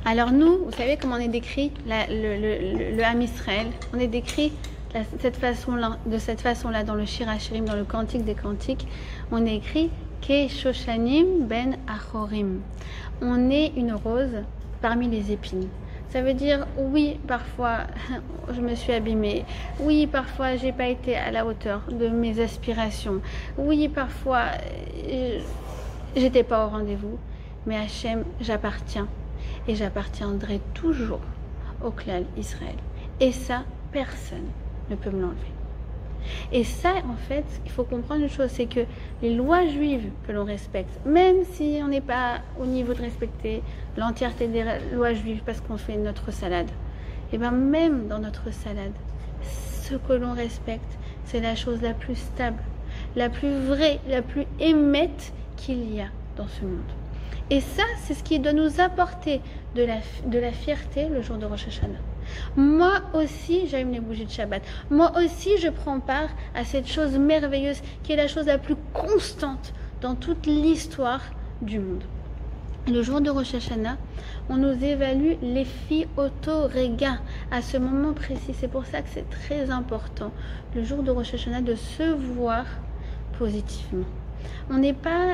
Alors nous, vous savez comment on est décrit le Ham Israël? On est décrit de cette façon-là, dans le Shir HaShirim, dans le Cantique des Cantiques, on écrit Ke Shoshanim ben Achorim. On est une rose parmi les épines. Ça veut dire, oui, parfois, je me suis abîmée. Oui, parfois, j'ai pas été à la hauteur de mes aspirations. Oui, parfois, j'étais pas au rendez-vous. Mais Hachem, j'appartiens. Et j'appartiendrai toujours au clan Israël. Et ça, personne ne peut me l'enlever. Et ça, en fait, il faut comprendre une chose, c'est que les lois juives que l'on respecte, même si on n'est pas au niveau de respecter l'entièreté des lois juives parce qu'on fait notre salade, et bien même dans notre salade, ce que l'on respecte, c'est la chose la plus stable, la plus vraie, la plus émette qu'il y a dans ce monde. Et ça, c'est ce qui doit nous apporter de la fierté le jour de Rosh Hashanah. Moi aussi, j'allume les bougies de Shabbat. Moi aussi, je prends part à cette chose merveilleuse qui est la chose la plus constante dans toute l'histoire du monde. Le jour de Rosh Hashanah, on nous évalue les filles auto-réga à ce moment précis. C'est pour ça que c'est très important, le jour de Rosh Hashanah, de se voir positivement. On n'est pas,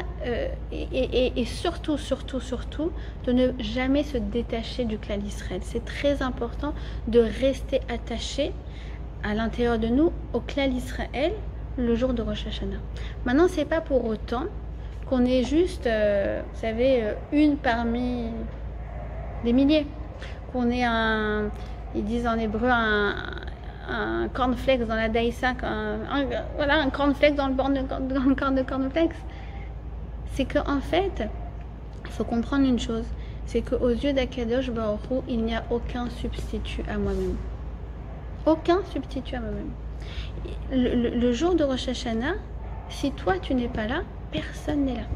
et surtout, de ne jamais se détacher du clan d'Israël. C'est très important de rester attaché à l'intérieur de nous au clan d'Israël le jour de Rosh Hashanah. Maintenant, c'est pas pour autant qu'on est juste, vous savez, une parmi des milliers. Qu'on est ils disent en hébreu un cornflakes dans la daïsa, voilà, un cornflakes dans le corn de cornflakes. C'est qu'en fait, il faut comprendre une chose, c'est qu'aux yeux d'Akadosh Baruch Hu, il n'y a aucun substitut à moi-même. Aucun substitut à moi-même. Le jour de Rosh Hashanah, si toi tu n'es pas là, personne n'est là.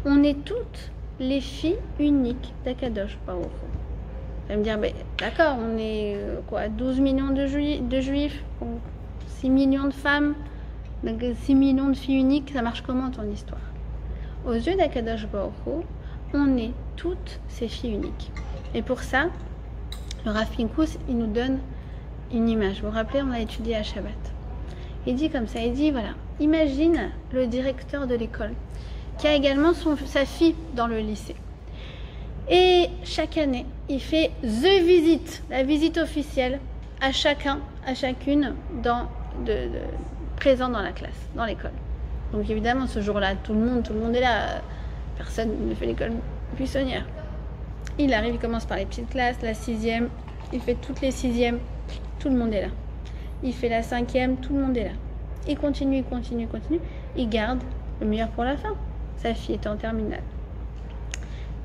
On est toutes les filles uniques d'Akadosh Baruch Hu. Vous allez me dire, d'accord, on est 12 millions de juifs, 6 millions de femmes, donc 6 millions de filles uniques, ça marche comment ton histoire? Aux yeux d'Akadosh Baruch Hu, on est toutes ces filles uniques. Et pour ça, le Rav Pinkus, il nous donne une image. Vous vous rappelez, on a étudié à Shabbat. Il dit comme ça, il dit, voilà, imagine le directeur de l'école, qui a également sa fille dans le lycée. Et chaque année, il fait the visite, la visite officielle à chacun, à chacune présent dans la classe, dans l'école. Donc évidemment, ce jour-là, tout le monde est là. Personne ne fait l'école buissonnière. Il arrive, il commence par les petites classes, la 6e, il fait toutes les 6e, tout le monde est là. Il fait la 5e, tout le monde est là. Il continue, il garde le meilleur pour la fin. Sa fille est en terminale.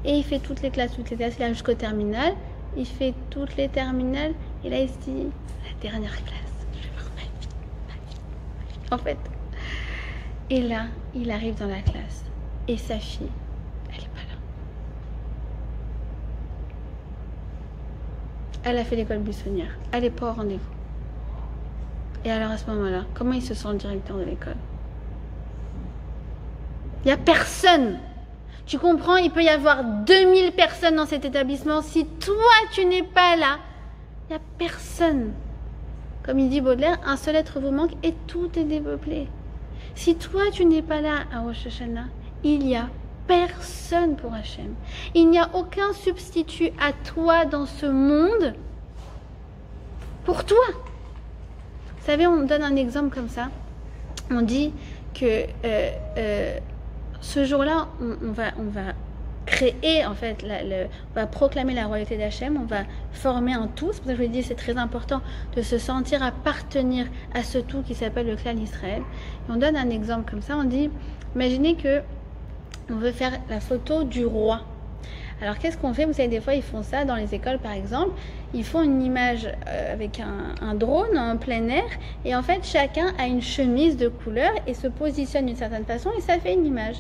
Et il fait toutes les classes, il arrive jusqu'au terminal, il fait toutes les terminales, et là il se dit, la dernière classe, je vais voir ma vie. En fait. Et là, il arrive dans la classe, et sa fille, elle n'est pas là. Elle a fait l'école buissonnière, elle n'est pas au rendez-vous. Et alors à ce moment-là, comment il se sent le directeur de l'école? Il n'y a personne. Tu comprends, il peut y avoir 2000 personnes dans cet établissement. Si toi, tu n'es pas là, il n'y a personne. Comme il dit Baudelaire, un seul être vous manque et tout est dépeuplé. Si toi, tu n'es pas là à Rosh Hashanah, il n'y a personne pour Hachem. Il n'y a aucun substitut à toi dans ce monde pour toi. Vous savez, on donne un exemple comme ça. On dit que ce jour-là, on va créer, en fait, on va proclamer la royauté d'Hachem, on va former un tout. C'est pour ça que je vous dis, c'est très important de se sentir appartenir à ce tout qui s'appelle le clan d'Israël. Et on donne un exemple comme ça, on dit, imaginez que on veut faire la photo du roi. Alors qu'est-ce qu'on fait? Vous savez, des fois ils font ça dans les écoles par exemple, ils font une image avec un drone en plein air, et en fait chacun a une chemise de couleur et se positionne d'une certaine façon et ça fait une image.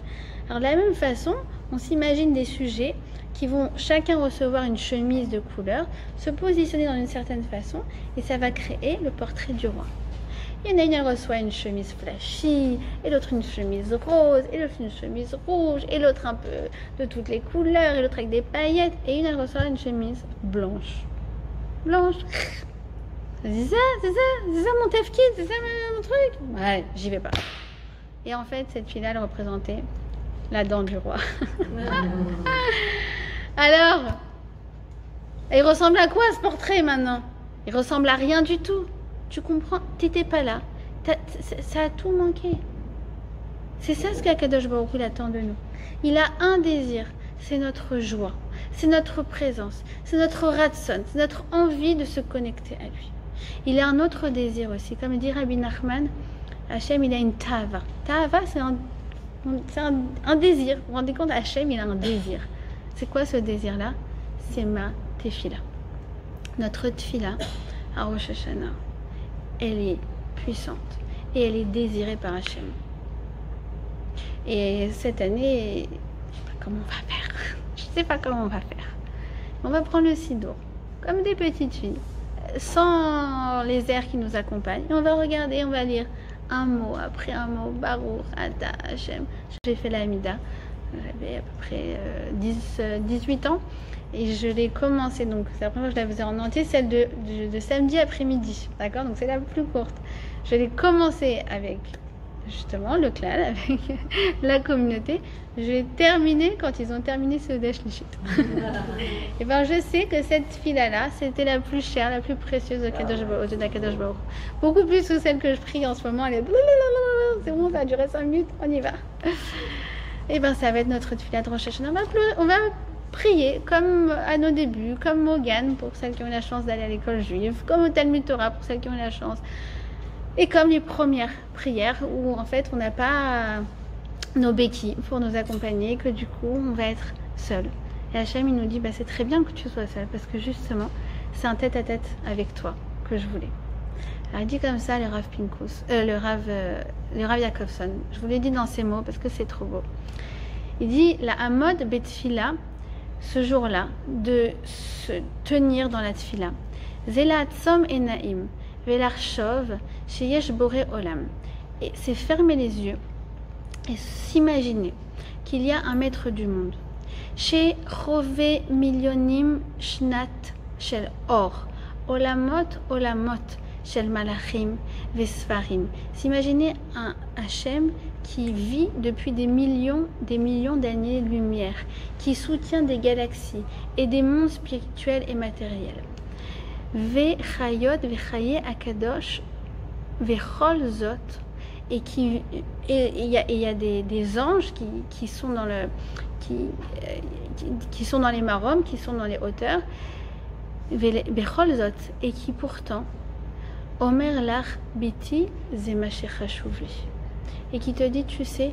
Alors de la même façon, on s'imagine des sujets qui vont chacun recevoir une chemise de couleur, se positionner dans une certaine façon et ça va créer le portrait du roi. Il y en a une, elle reçoit une chemise flashy, et l'autre une chemise rose, et l'autre une chemise rouge, et l'autre un peu de toutes les couleurs, et l'autre avec des paillettes, et une, elle reçoit une chemise blanche. Blanche. C'est ça mon tefkid, c'est ça mon truc. Ouais, j'y vais pas. Et en fait, cette fille-là, elle représentait la dent du roi. Alors, il ressemble à quoi ce portrait maintenant? Il ressemble à rien du tout. Tu comprends? T'étais pas là. Ça a tout manqué. C'est ça ce qu'Akadosh Baruch Hu attend de nous. Il a un désir, c'est notre joie, c'est notre présence, c'est notre ratson, c'est notre envie de se connecter à lui. Il a un autre désir aussi, comme dit Rabbi Nachman, Hachem il a une tava. Tava c'est un désir. Vous vous rendez compte, Hachem il a un désir. C'est quoi ce désir-là? C'est ma tefila. Notre tefila à Rosh Hashanah, elle est puissante et elle est désirée par Hachem. Et cette année, je sais pas comment on va faire. Je sais pas comment on va faire. On va prendre le sidour, comme des petites filles, sans les airs qui nous accompagnent. Et on va regarder, on va lire un mot après un mot. Baruch Ata Hachem. J'ai fait la Hamida. J'avais à peu près 18 ans. Et je l'ai commencé, donc c'est la première fois que je la faisais en entier, celle de samedi après-midi. D'accord? Donc c'est la plus courte. Je l'ai commencé avec justement le clan, avec la communauté. Je l'ai terminé quand ils ont terminé ce Dash Lichit. Et bien je sais que cette fille-là, c'était la plus chère, la plus précieuse aux yeux d'Akadosh Baruch. Beaucoup plus que celle que je prie en ce moment. Elle est c'est bon, ça a duré 5 minutes, on y va. Et bien ça va être notre fille de Rosh Hashanah. On va prier comme à nos débuts, comme Mogan pour celles qui ont eu la chance d'aller à l'école juive, comme au Talmud Torah pour celles qui ont eu la chance, et comme les premières prières où en fait on n'a pas nos béquilles pour nous accompagner, que du coup on va être seul. Et Hachem il nous dit c'est très bien que tu sois seul parce que justement c'est un tête-à-tête avec toi que je voulais. Alors il dit comme ça le Rav Pinkus, le Rav Yakovson. Je vous l'ai dit dans ces mots parce que c'est trop beau. Il dit la Hamod Betfila, ce jour-là, de se tenir dans la tfila. Zela Tzom et Naim, Velarchov, Sheyesh Boré Olam. Et c'est fermer les yeux et s'imaginer qu'il y a un maître du monde. Chez Chove Milyonim Shnat Shel Or, Olamot Shel Malachim Vesfarim. S'imaginer un Hachem qui vit depuis des millions d'années-lumière, qui soutient des galaxies et des mondes spirituels et matériels. Vechayot, vechaye akadosh, vechol zot, et il y a des anges qui sont dans qui sont dans les marom, qui sont dans les hauteurs, vechol zot, et qui pourtant Omer lach biti zemashecha shuvli, et qui te dit, tu sais,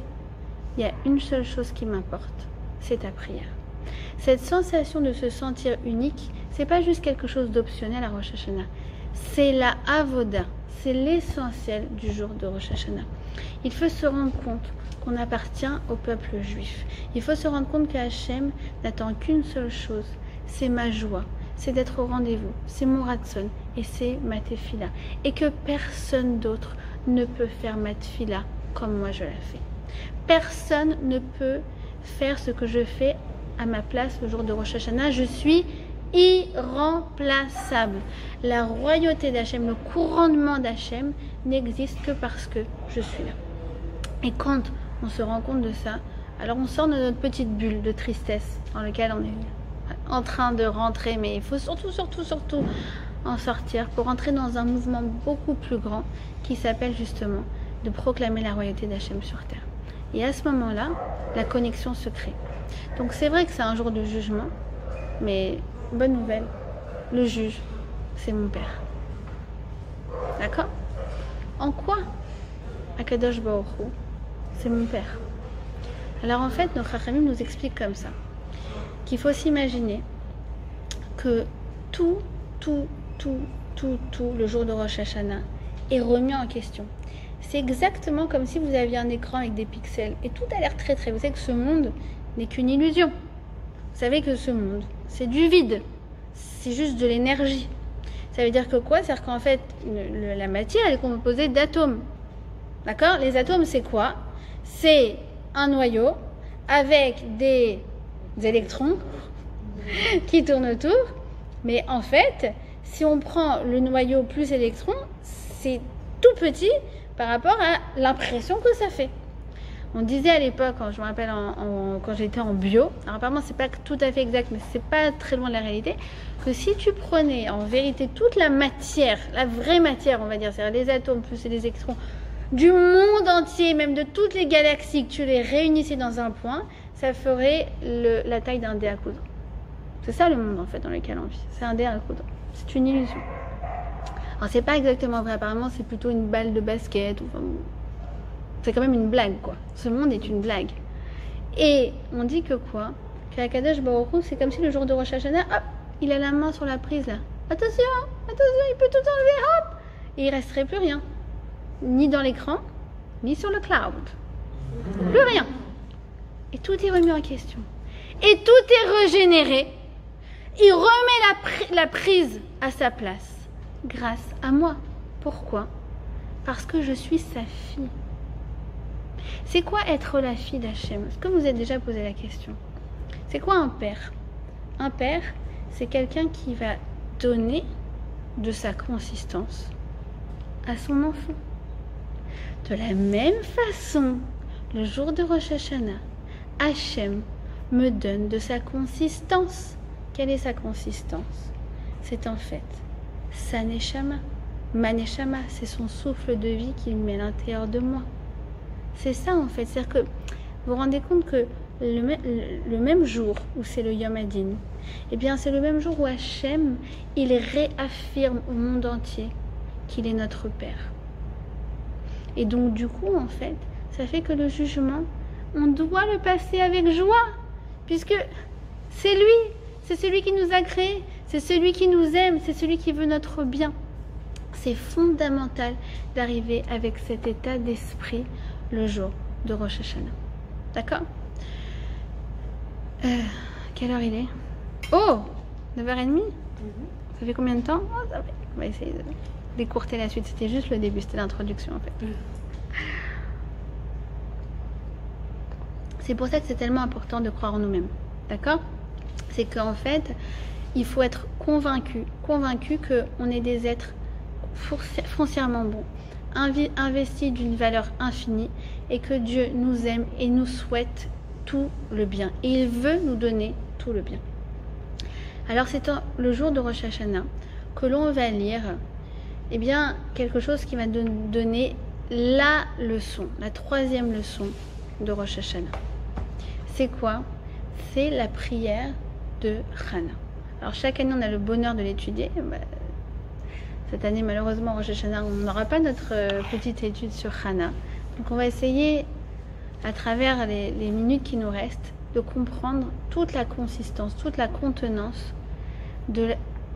il y a une seule chose qui m'importe, c'est ta prière. Cette sensation de se sentir unique, c'est pas juste quelque chose d'optionnel à Rosh Hashanah, c'est la avoda, c'est l'essentiel du jour de Rosh Hashanah. Il faut se rendre compte qu'on appartient au peuple juif. Il faut se rendre compte qu'Hachem n'attend qu'une seule chose, c'est ma joie, c'est d'être au rendez-vous, c'est mon ratson et c'est ma tefila. Et que personne d'autre ne peut faire ma tefila comme moi je la fais. Personne ne peut faire ce que je fais à ma place le jour de Rosh Hashanah. Je suis irremplaçable. La royauté d'Hachem, le couronnement d'Hachem n'existe que parce que je suis là. Et quand on se rend compte de ça, alors on sort de notre petite bulle de tristesse dans laquelle on est en train de rentrer, mais il faut surtout en sortir pour entrer dans un mouvement beaucoup plus grand qui s'appelle justement de proclamer la royauté d'Hachem sur terre. Et à ce moment-là, la connexion se crée. Donc c'est vrai que c'est un jour de jugement, mais bonne nouvelle, le juge, c'est mon Père. D'accord? En quoi Akadosh Baruch Hu, c'est mon Père? Alors en fait, nos Chachamim nous expliquent comme ça, qu'il faut s'imaginer que tout, le jour de Rosh Hashanah est remis en question. C'est exactement comme si vous aviez un écran avec des pixels et tout a l'air très. Vous savez que ce monde n'est qu'une illusion. Vous savez que ce monde, c'est du vide. C'est juste de l'énergie. Ça veut dire que quoi? C'est-à-dire qu'en fait, la matière elle est composée d'atomes. D'accord? Les atomes, c'est quoi? C'est un noyau avec des électrons qui tournent autour. Mais en fait, si on prend le noyau plus électron, c'est tout petit par rapport à l'impression que ça fait. On disait à l'époque, quand je me rappelle quand j'étais en bio, alors apparemment c'est pas tout à fait exact, mais c'est pas très loin de la réalité, que si tu prenais en vérité toute la matière, la vraie matière on va dire, c'est-à-dire les atomes plus les électrons du monde entier, même de toutes les galaxies, que tu les réunissais dans un point, ça ferait la taille d'un dé à coudre. C'est ça le monde en fait dans lequel on vit, c'est un dé à coudre, c'est une illusion. Alors c'est pas exactement vrai, apparemment c'est plutôt une balle de basket, enfin, c'est quand même une blague quoi, ce monde est une blague. Et on dit que quoi, qu'Akadosh Baruch Hu, c'est comme si le jour de Rosh Hashanah, hop, il a la main sur la prise là, attention, il peut tout enlever, hop, et il resterait plus rien, ni dans l'écran, ni sur le cloud, plus rien. Et tout est remis en question, et tout est régénéré. Il remet la prise à sa place grâce à moi. Pourquoi? Parce que je suis sa fille. C'est quoi être la fille d'Hachem? Est-ce que vous êtes déjà posé la question? C'est quoi un père? Un père, c'est quelqu'un qui va donner de sa consistance à son enfant. De la même façon, le jour de Rosh Hashanah, Hachem me donne de sa consistance. Quelle est sa consistance? C'est en fait sa neshama. Ma neshama, c'est son souffle de vie qu'il met à l'intérieur de moi. C'est ça en fait. C'est-à-dire que vous vous rendez compte que le même jour où c'est le Yom Hadin, eh bien c'est le même jour où Hachem, il réaffirme au monde entier qu'il est notre Père. Et donc du coup en fait, ça fait que le jugement, on doit le passer avec joie, puisque c'est lui. C'est celui qui nous a créés, c'est celui qui nous aime, c'est celui qui veut notre bien. C'est fondamental d'arriver avec cet état d'esprit le jour de Rosh Hashanah. D'accord? Quelle heure il est? Oh, 9h30? Ça fait combien de temps? Oh, ça fait. On va essayer d'écourter la suite. C'était juste le début, c'était l'introduction en fait. C'est pour ça que c'est tellement important de croire en nous-mêmes. D'accord? C'est qu'en fait, il faut être convaincu qu'on est des êtres foncièrement bons, investis d'une valeur infinie, et que Dieu nous aime et nous souhaite tout le bien. Et il veut nous donner tout le bien. Alors c'est le jour de Rosh Hashanah que l'on va lire eh bien, quelque chose qui va donner la leçon, la troisième leçon de Rosh Hashanah. C'est quoi? C'est la prière de Hana. Alors chaque année on a le bonheur de l'étudier. Cette année malheureusement Rosh Hashanah on n'aura pas notre petite étude sur Hana. Donc on va essayer à travers les minutes qui nous restent de comprendre toute la consistance, toute la contenance de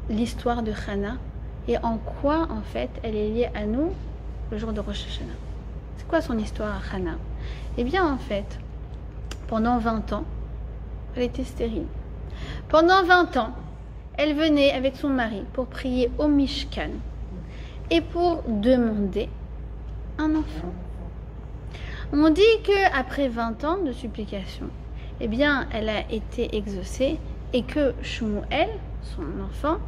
l'histoire de Hana et en quoi en fait elle est liée à nous le jour de Rosh Hashanah. C'est quoi son histoire à Hana? Eh bien en fait pendant 20 ans elle était stérile. Pendant 20 ans, elle venait avec son mari pour prier au Mishkan et pour demander un enfant. On dit qu'après 20 ans de supplication, eh bien, elle a été exaucée et que Shmuel, son enfant,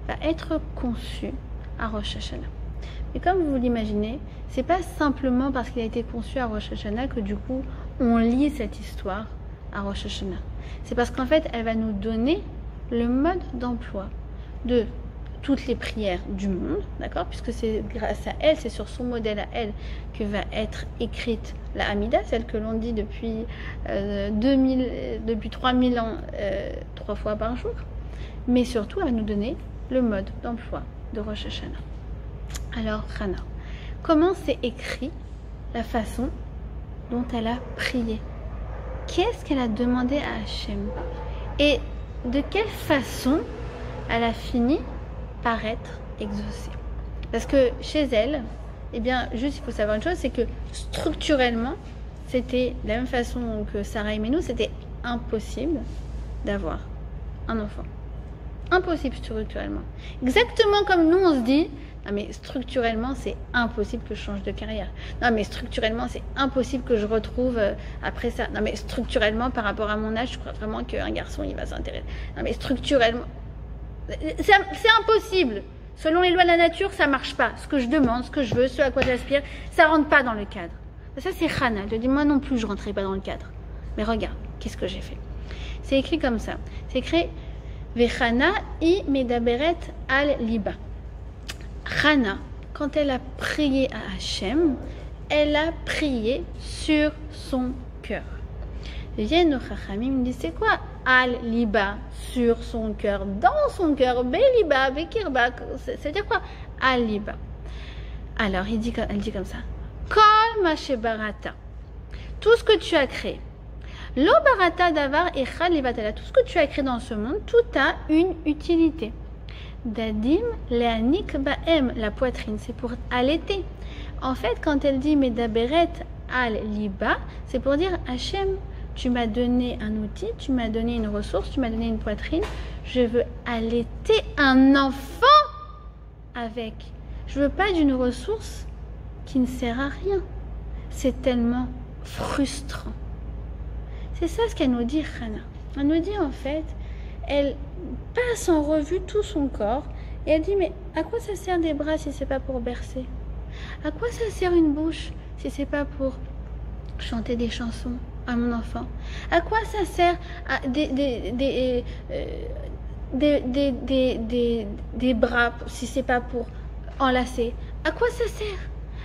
va être conçu à Rosh Hashanah. Mais comme vous l'imaginez, c'est pas simplement parce qu'il a été conçu à Rosh Hashanah que du coup, on lit cette histoire à Rosh Hashanah. C'est parce qu'en fait, elle va nous donner le mode d'emploi de toutes les prières du monde, d'accord? Puisque c'est grâce à elle, c'est sur son modèle à elle que va être écrite la Hamida, celle que l'on dit depuis 3000 ans, 3 fois par jour. Mais surtout, elle va nous donner le mode d'emploi de Rosh Hashanah. Alors, Hana, comment c'est écrit la façon dont elle a prié? Qu'est-ce qu'elle a demandé à Hachem? Et de quelle façon elle a fini par être exaucée? Parce que chez elle, eh bien, juste il faut savoir une chose, c'est que structurellement, c'était de la même façon que Sarah et Menou, c'était impossible d'avoir un enfant. Impossible structurellement. Exactement comme nous, on se dit, non mais structurellement, c'est impossible que je change de carrière. Non mais structurellement, c'est impossible que je retrouve après ça. Non mais structurellement, par rapport à mon âge, je crois vraiment qu'un garçon, il va s'intéresser. Non mais structurellement, c'est impossible. Selon les lois de la nature, ça marche pas. Ce que je demande, ce que je veux, ce à quoi j'aspire, ça rentre pas dans le cadre. Ça, c'est Chana. Elle te dit, moi non plus, je rentrais pas dans le cadre. Mais regarde, qu'est-ce que j'ai fait? C'est écrit comme ça. C'est écrit Vechana i medaberet al liba. Chana, quand elle a prié à Hachem, elle a prié sur son cœur. Viennent aux Chachamim, me disent, c'est quoi al liba, sur son cœur, dans son cœur, beliba, bekirba, c'est-à-dire quoi al liba? Alors elle dit comme ça, kol ma barata, tout ce que tu as créé, lo barata davar echad levatala, tout ce que tu as créé dans ce monde, tout a une utilité. Dadim leanik baem, la poitrine, c'est pour allaiter. En fait, quand elle dit medaberet al liba, c'est pour dire Hachem, tu m'as donné un outil, tu m'as donné une ressource, tu m'as donné une poitrine. Je veux allaiter un enfant avec. Je veux pas d'une ressource qui ne sert à rien. C'est tellement frustrant. C'est ça ce qu'elle nous dit, Chana. Elle nous dit en fait, elle passe en revue tout son corps et elle dit, mais à quoi ça sert des bras si c'est pas pour bercer? À quoi ça sert une bouche si c'est pas pour chanter des chansons à mon enfant? À quoi ça sert des bras si c'est pas pour enlacer? À quoi ça sert?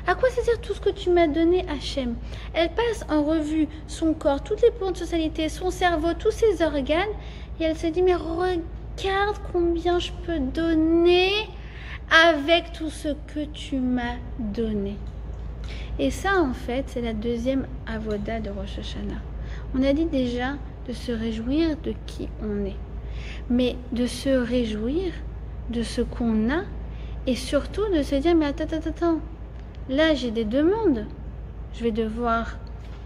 À quoi ça sert tout ce que tu m'as donné, Hachem? Elle passe en revue son corps, toutes les potentialités, son cerveau, tous ses organes, et elle se dit, mais regarde combien je peux donner avec tout ce que tu m'as donné. Et ça, en fait, c'est la deuxième avoda de Rosh Hashanah. On a dit déjà de se réjouir de qui on est, mais de se réjouir de ce qu'on a, et surtout de se dire, mais attends, là j'ai des demandes, je vais devoir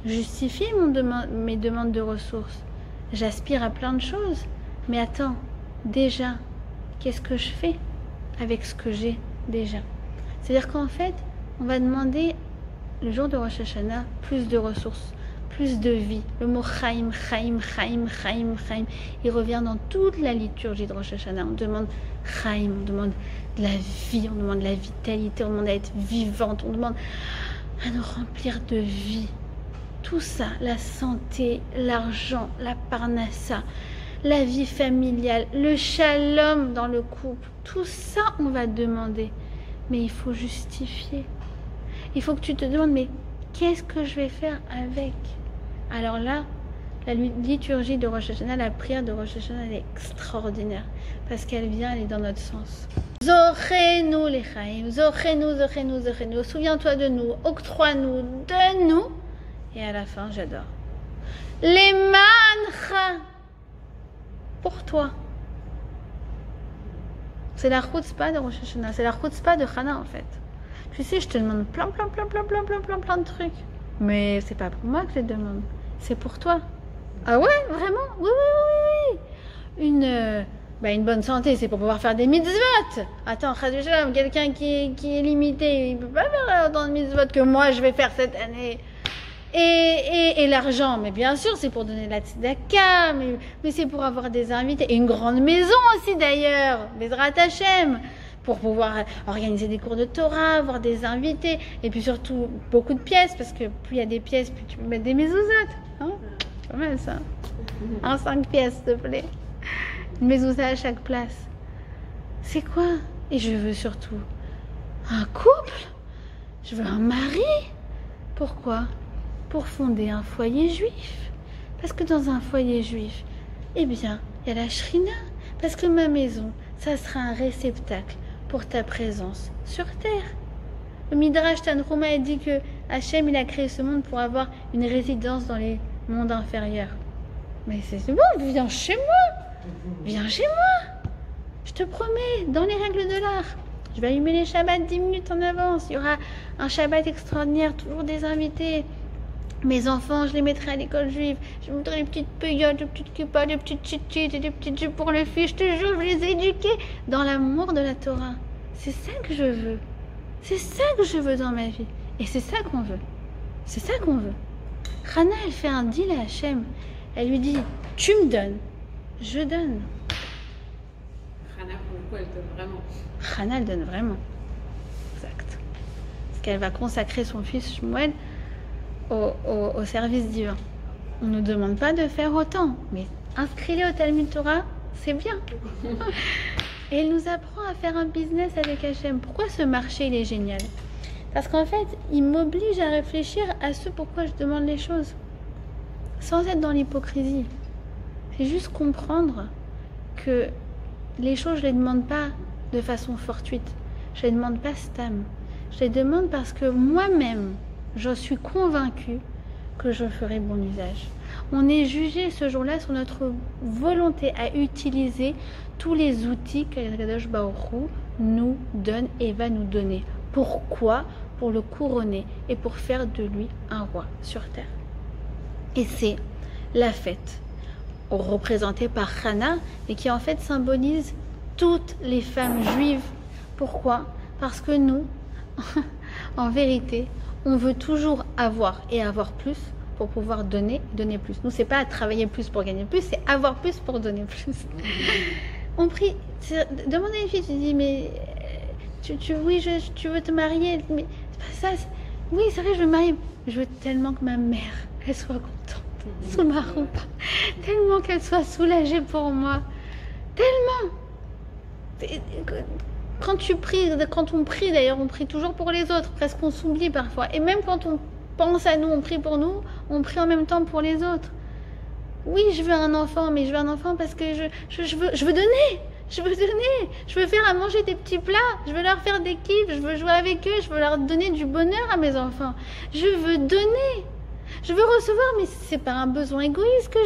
justifier mes demandes de ressources, j'aspire à plein de choses, mais attends, déjà, qu'est-ce que je fais avec ce que j'ai déjà? C'est-à-dire qu'en fait, on va demander le jour de Rosh Hashanah plus de ressources, plus de vie. Le mot chaim, il revient dans toute la liturgie de Rosh Hashanah. On demande chaim, on demande de la vie, on demande de la vitalité, on demande à être vivante, on demande à nous remplir de vie. Tout ça, la santé, l'argent, la parnassa, la vie familiale, le shalom dans le couple, tout ça on va demander. Mais il faut justifier. Il faut que tu te demandes, mais qu'est-ce que je vais faire avec? Alors là, la liturgie de Rosh Hashanah, la prière de Rosh Hashanah, elle est extraordinaire. Parce qu'elle vient, elle est dans notre sens. Zochenu lechaim, zochenu. Souviens-toi de nous, octroie-nous, donne-nous. Et à la fin, j'adore. Les mancha. Pour toi. C'est la chutzpah de Rosh Hashanah, c'est la chutzpah de Chana en fait. Tu sais, je te demande plein de trucs. Mais c'est pas pour moi que je les demande, c'est pour toi. Ah ouais, vraiment? Oui. Une bonne santé, c'est pour pouvoir faire des mitzvot. Attends, quelqu'un qui est limité, il peut pas faire autant de mitzvot que moi je vais faire cette année. Et l'argent, mais bien sûr, c'est pour donner la tzedaka, mais c'est pour avoir des invités. Et une grande maison aussi d'ailleurs, Bezrat Hashem, pour pouvoir organiser des cours de Torah, avoir des invités, et puis surtout beaucoup de pièces, parce que plus il y a des pièces, plus tu peux mettre des mezuzot. Hein? Pas mal ça. 5 pièces, s'il te plaît. Une mezuzah à chaque place. C'est quoi? Et je veux surtout un couple. Je veux un mari. Pourquoi? Pour fonder un foyer juif. Parce que dans un foyer juif, eh bien, il y a la shrina. Parce que ma maison, ça sera un réceptacle pour ta présence sur terre. Le Midrash Tanhuma dit que Hachem, il a créé ce monde pour avoir une résidence dans les mondes inférieurs. Mais c'est bon, viens chez moi. Viens chez moi. Je te promets, dans les règles de l'art. Je vais allumer les Shabbats 10 minutes en avance. Il y aura un Shabbat extraordinaire, toujours des invités. Mes enfants, je les mettrai à l'école juive. Je vous mettrai des petites payottes, des petites kippas, des petites tchitchit et des petites jupes pour les filles. Je te jure, je vais les éduquer dans l'amour de la Torah. C'est ça que je veux. C'est ça que je veux dans ma vie. Et c'est ça qu'on veut. C'est ça qu'on veut. Chana, elle fait un deal à Hachem. Elle lui dit, tu me donnes, je donne. Chana, pour le coup, coup, elle donne vraiment. Hannah, elle donne vraiment. Exact. Parce qu'elle va consacrer son fils Shmuel au service divin. On ne nous demande pas de faire autant, mais inscris-les au Talmud Torah, c'est bien. Et elle nous apprend à faire un business avec Hachem. Pourquoi ce marché, il est génial? Parce qu'en fait, il m'oblige à réfléchir à ce pourquoi je demande les choses. Sans être dans l'hypocrisie. C'est juste comprendre que les choses, je ne les demande pas de façon fortuite. Je ne les demande pas stam. Je les demande parce que moi-même, je suis convaincue que je ferai bon usage. On est jugé ce jour-là sur notre volonté à utiliser tous les outils que Kadosh Baruch Hu nous donne et va nous donner. Pourquoi? Pour le couronner et pour faire de lui un roi sur terre. Et c'est la fête représentée par Hannah et qui en fait symbolise toutes les femmes juives. Pourquoi? Parce que nous, en vérité, on veut toujours avoir et avoir plus pour pouvoir donner plus. Nous, c'est pas travailler plus pour gagner plus, c'est avoir plus pour donner plus. On prie, demande à une fille, tu dis, mais oui, tu veux te marier, mais c'est pas ça. Oui, c'est vrai, je veux me marier. Je veux tellement que ma mère, elle soit contente, sous ma roupe, tellement qu'elle soit soulagée pour moi, tellement. Quand on prie d'ailleurs, on prie toujours pour les autres, presque on s'oublie parfois. Et même quand on pense à nous, on prie pour nous, on prie en même temps pour les autres. Oui, je veux un enfant, mais je veux un enfant parce que je veux donner. Je veux donner, je veux faire à manger des petits plats, je veux leur faire des kiffs, je veux jouer avec eux, je veux leur donner du bonheur à mes enfants. Je veux donner, je veux recevoir, mais c'est pas un besoin égoïste que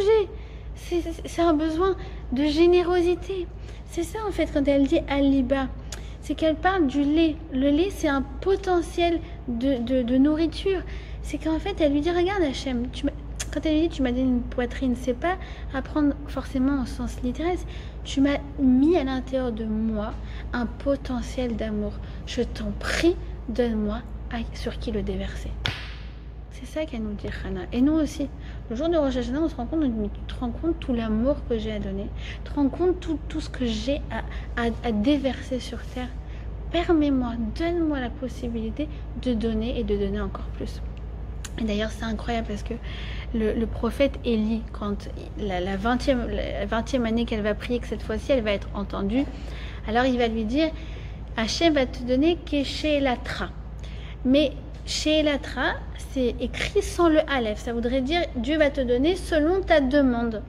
j'ai, c'est un besoin de générosité. C'est ça en fait quand elle dit Aliba, c'est qu'elle parle du lait. Le lait c'est un potentiel de nourriture. C'est qu'en fait elle lui dit regarde Hachem, quand elle lui dit tu m'as donné une poitrine, c'est pas à prendre forcément au sens littéral. Tu m'as mis à l'intérieur de moi un potentiel d'amour. Je t'en prie, donne-moi sur qui le déverser. C'est ça qu'elle nous dit, Hannah. Et nous aussi. Le jour de Rosh Hashanah, on se rend compte, tu te rends compte tout l'amour que j'ai à donner. Tu te rends compte tout ce que j'ai à déverser sur terre. Permets-moi, donne-moi la possibilité de donner et de donner encore plus. Et d'ailleurs, c'est incroyable parce que le prophète Élie, quand la 20e année qu'elle va prier, que cette fois-ci, elle va être entendue, alors il va lui dire, Hachem va te donner Keshelatra. Mais Keshelatra, c'est écrit sans le Aleph. Ça voudrait dire, Dieu va te donner selon ta demande.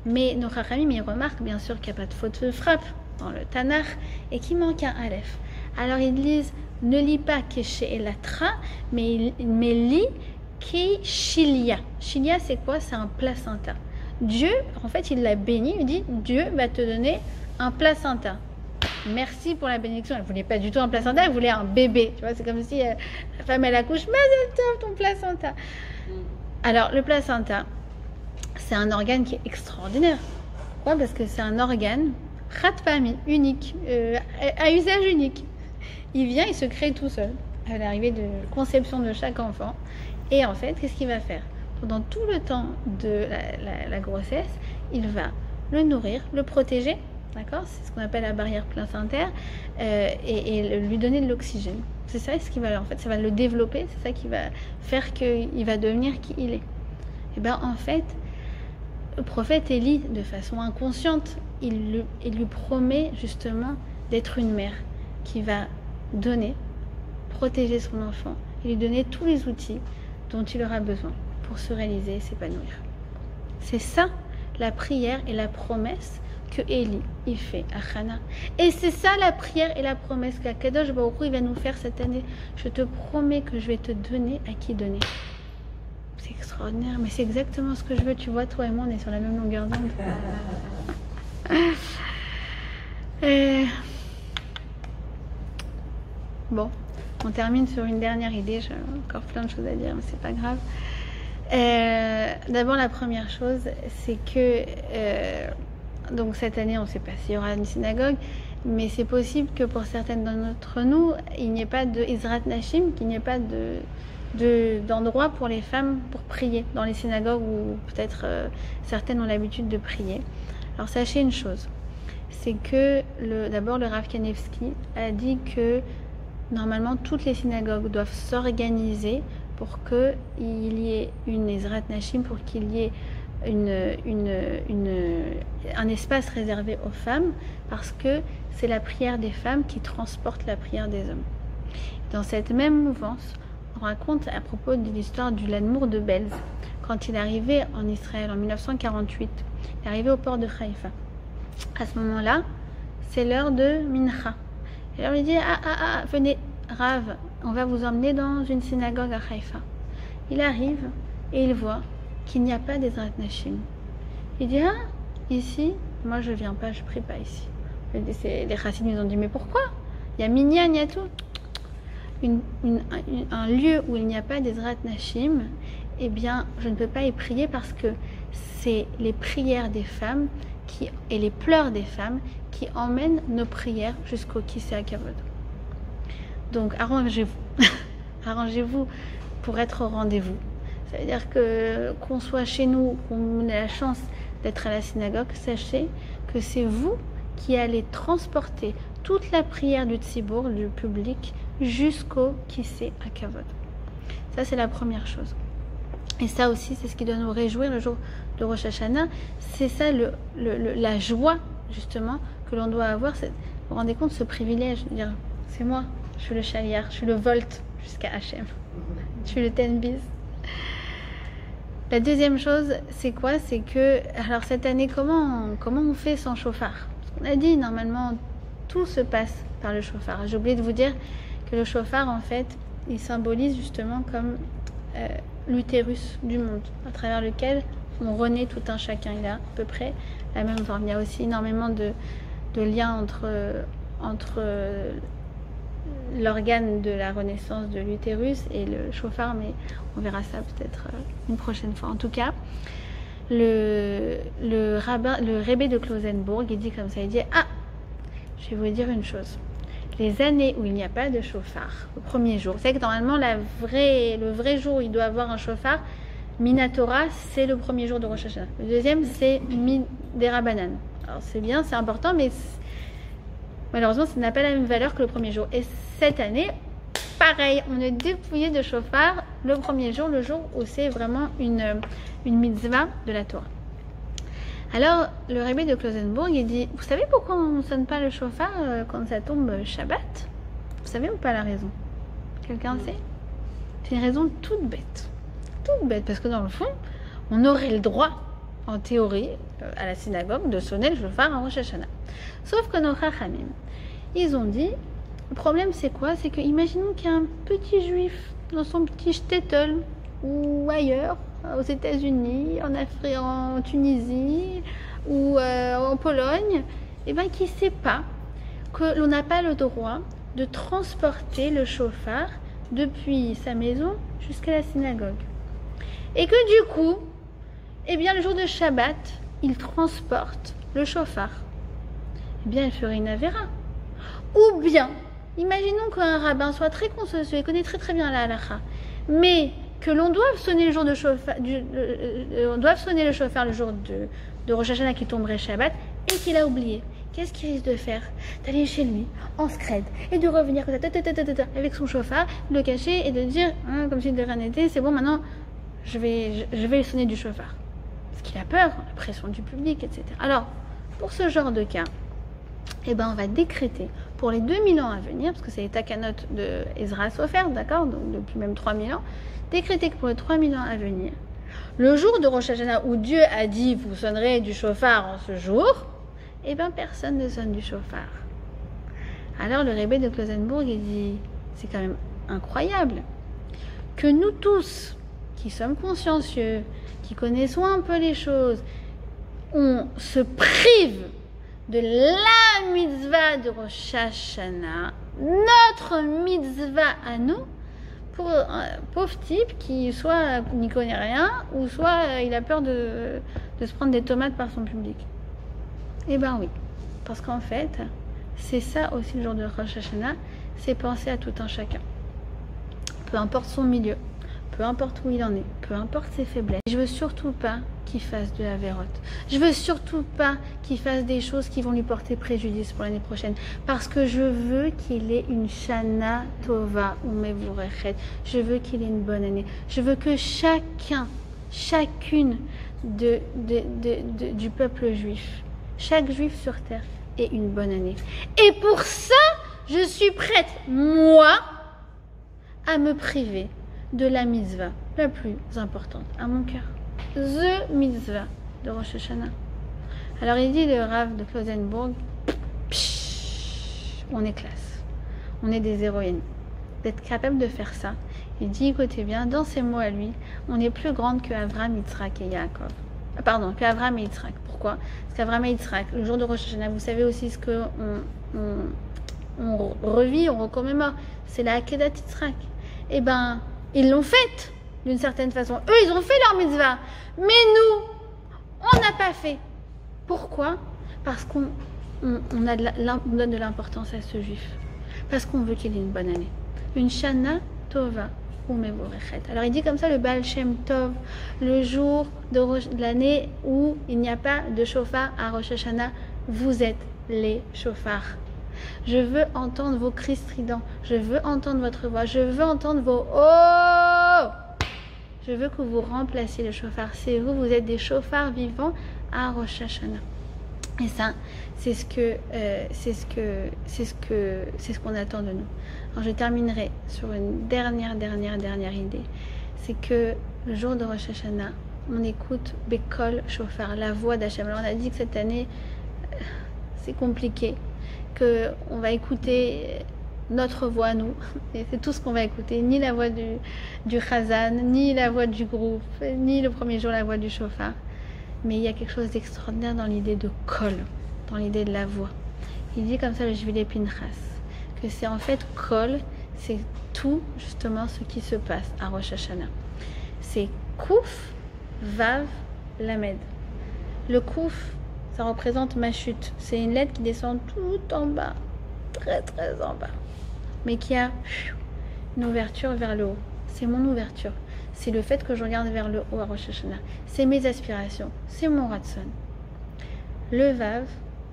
Mais nos Chachamim, ils remarquent bien sûr qu'il n'y a pas de faute de frappe dans le Tanakh et qu'il manque un Aleph. Alors ils disent, ne lis pas Keshelatra, mais lis Shilia. Shilia, c'est quoi? C'est un placenta. Dieu, en fait, il l'a béni. Il dit, Dieu va te donner un placenta. Merci pour la bénédiction. Elle ne voulait pas du tout un placenta, elle voulait un bébé. Tu vois, c'est comme si la femme, elle accouche, mais elle ton placenta. Alors, le placenta, c'est un organe qui est extraordinaire. Pourquoi? Parce que c'est un organe khat-pami, unique, à usage unique. Il vient, il se crée tout seul, à l'arrivée de conception de chaque enfant. Et en fait, qu'est-ce qu'il va faire? Pendant tout le temps de la grossesse, il va le nourrir, le protéger, d'accord? C'est ce qu'on appelle la barrière placentaire, et lui donner de l'oxygène. C'est ça ce qui va, en fait, ça va le développer, c'est ça qui va faire qu'il va devenir qui il est. Et bien, en fait, le prophète Élie, de façon inconsciente, il lui promet justement d'être une mère qui va donner, protéger son enfant, et lui donner tous les outils dont il aura besoin pour se réaliser et s'épanouir. C'est ça la prière et la promesse que Élie il fait à Hannah. Et c'est ça la prière et la promesse qu'Akadosh Baruch Hu il va nous faire cette année. Je te promets que je vais te donner à qui donner. C'est extraordinaire, mais c'est exactement ce que je veux. Tu vois, toi et moi, on est sur la même longueur d'onde. Bon. On termine sur une dernière idée, j'ai encore plein de choses à dire, mais c'est pas grave. D'abord, la première chose, c'est que donc cette année, on ne sait pas s'il y aura une synagogue, mais c'est possible que pour certaines d'entre nous, il n'y ait pas de Izrat Nashim, qu'il n'y ait pas d'endroit pour les femmes pour prier dans les synagogues où peut-être certaines ont l'habitude de prier. Alors sachez une chose, c'est que d'abord le Rav Kanevsky a dit que normalement toutes les synagogues doivent s'organiser pour qu'il y ait une Ezrat Nashim, pour qu'il y ait un espace réservé aux femmes, parce que c'est la prière des femmes qui transporte la prière des hommes. Dans cette même mouvance, on raconte à propos de l'histoire du Ladmour de Belz. Quand il est arrivé en Israël en 1948, il est arrivé au port de Haïfa. À ce moment-là, c'est l'heure de Mincha. Et alors il dit venez, Rav, on va vous emmener dans une synagogue à Haïfa. Il arrive et il voit qu'il n'y a pas d'Ezrat Nashim. Il dit ici, moi je viens pas, je prie pas ici. Les Chassidim nous ont dit mais pourquoi? Il y a Minyan, il y a tout. Un lieu où il n'y a pas d'Ezrat Nashim, eh bien je ne peux pas y prier parce que c'est les prières des femmes et les pleurs des femmes qui emmènent nos prières jusqu'au Kisei HaKavod. Donc arrangez-vous, arrangez-vous pour être au rendez-vous. Ça veut dire qu'on soit chez nous, qu'on ait la chance d'être à la synagogue, sachez que c'est vous qui allez transporter toute la prière du tzibour, du public, jusqu'au Kisei HaKavod. Ça, c'est la première chose. Et ça aussi, c'est ce qui doit nous réjouir le jour de Rosh Hashanah. C'est ça la joie, justement, que l'on doit avoir. Vous vous rendez compte, ce privilège de dire, c'est moi, je suis le chaliar, je suis le volt jusqu'à Hachem. Je suis le ten bis. La deuxième chose, c'est quoi? C'est que, alors cette année, comment on fait sans chauffard? Parce qu'on a dit, normalement, tout se passe par le chauffard. J'ai oublié de vous dire que le chauffard, en fait, il symbolise justement comme l'utérus du monde, à travers lequel on renaît tout un chacun. Il a à peu près la même forme. Il y a aussi énormément de liens entre l'organe de la renaissance de l'utérus et le chauffard, mais on verra ça peut-être une prochaine fois. En tout cas, le Rebbe de Klausenburg, il dit comme ça, il dit je vais vous dire une chose. Les années où il n'y a pas de chauffard, le premier jour, c'est que normalement le vrai jour où il doit avoir un chauffard, Minatora, c'est le premier jour de Rosh Hashanah. Le deuxième, c'est Miderabanan. Alors c'est bien, c'est important, mais malheureusement, ça n'a pas la même valeur que le premier jour. Et cette année, pareil, on est dépouillé de chauffard le premier jour, le jour où c'est vraiment une mitzvah de la Torah. Alors, le Rebbe de Klausenburg, il dit, vous savez pourquoi on ne sonne pas le chauffard quand ça tombe Shabbat? Vous savez ou pas la raison? Quelqu'un sait? C'est une raison toute bête. Toute bête, parce que dans le fond, on aurait le droit, en théorie, à la synagogue, de sonner le chauffard en Rosh Hashanah. Sauf que nos Chachamim, ils ont dit, le problème c'est quoi? C'est que, imaginons qu'il y a un petit juif dans son petit shtetl, ou ailleurs, aux États-Unis, en Afrique, en Tunisie, ou en Pologne, et bien qui ne sait pas que l'on n'a pas le droit de transporter le chauffard depuis sa maison jusqu'à la synagogue. Et que du coup, eh bien le jour de Shabbat, il transporte le chauffard. Eh bien, il ferait une avéra. Ou bien, imaginons qu'un rabbin soit très consciencieux et connaît très très bien la halakha, mais que l'on doive sonner le jour de chauffard, on doive sonner le chauffard le jour de Rosh Hashanah qui tomberait Shabbat et qu'il a oublié. Qu'est-ce qu'il risque de faire? D'aller chez lui en scred et de revenir avec son chauffard, de le cacher et de dire comme si de rien n'était, c'est bon, maintenant je vais sonner du chauffard. Parce qu'il a peur, la pression du public, etc. Alors, pour ce genre de cas, eh ben, on va décréter pour les 2000 ans à venir, parce que c'est les takanot de Ezra Sofer, d'accord, donc depuis même 3000 ans, décréter que pour les 3000 ans à venir, le jour de Rosh Hashanah où Dieu a dit vous sonnerez du chauffard en ce jour, eh bien personne ne sonne du chauffard. Alors le Rebbe de Klausenburg, il dit, c'est quand même incroyable que nous tous, qui sommes consciencieux, qui connaissons un peu les choses, on se prive de la mitzvah de Rosh Hashanah, notre mitzvah à nous, pour un pauvre type qui soit n'y connaît rien, ou soit il a peur de se prendre des tomates par son public. Eh ben oui, parce qu'en fait, c'est ça aussi le jour de Rosh Hashanah, c'est penser à tout un chacun. Peu importe son milieu, peu importe où il en est, peu importe ses faiblesses. Je veux surtout pas qu'il fasse de la vérote. Je veux surtout pas qu'il fasse des choses qui vont lui porter préjudice pour l'année prochaine. Parce que je veux qu'il ait une Shana Tova ou Mevurechet. Je veux qu'il ait une bonne année. Je veux que chacune du peuple juif, chaque juif sur terre ait une bonne année. Et pour ça, je suis prête, moi, à me priver de la mitzvah la plus importante à mon cœur. The mitzvah de Rosh Hashanah. Alors il dit le Rav de Klausenburg, on est classe, on est des héroïnes. D'être capable de faire ça, il dit, écoutez bien, dans ses mots à lui, on est plus grande que Avram, Yitzhak et Yaakov. Pardon, que Avram et Yitzhak. Pourquoi? Parce qu'Avram et Yitzhak, le jour de Rosh Hashanah, vous savez aussi ce qu'on revit, on recommémore, c'est la Akedat Yitzhak. Eh ben, ils l'ont faite d'une certaine façon. Eux, ils ont fait leur mitzvah. Mais nous, on n'a pas fait. Pourquoi? Parce qu'on donne de l'importance à ce juif. Parce qu'on veut qu'il ait une bonne année. Une Shana Tova ou Mevorechet. Alors il dit comme ça le Baal Shem Tov, le jour de l'année où il n'y a pas de shofar à Rosh Hashanah, vous êtes les shofars. Je veux entendre vos cris stridents. Je veux entendre votre voix. Je veux entendre vos oh. Je veux que vous remplaciez le shofar. C'est vous, vous êtes des shofars vivants à Rosh Hashanah. Et ça, c'est ce qu'on attend de nous. Alors je terminerai sur une dernière idée. C'est que le jour de Rosh Hashanah, on écoute Bekol Shofar, la voix d'Hachem. Alors on a dit que cette année, c'est compliqué, qu'on va écouter notre voix, nous. Et c'est tout ce qu'on va écouter. Ni la voix du Chazan, ni la voix du groupe, ni le premier jour la voix du Shofar. Mais il y a quelque chose d'extraordinaire dans l'idée de Kol, dans l'idée de la voix. Il dit comme ça le Shvile Pinchas, que c'est en fait Kol, c'est tout justement ce qui se passe à Rosh Hashanah. C'est Kouf, Vav, Lamed. Le Kouf, ça représente ma chute. C'est une lettre qui descend tout en bas, très en bas, mais qui a une ouverture vers le haut. C'est mon ouverture. C'est le fait que je regarde vers le haut à Rosh Hashanah. C'est mes aspirations. C'est mon ratson. Le Vav,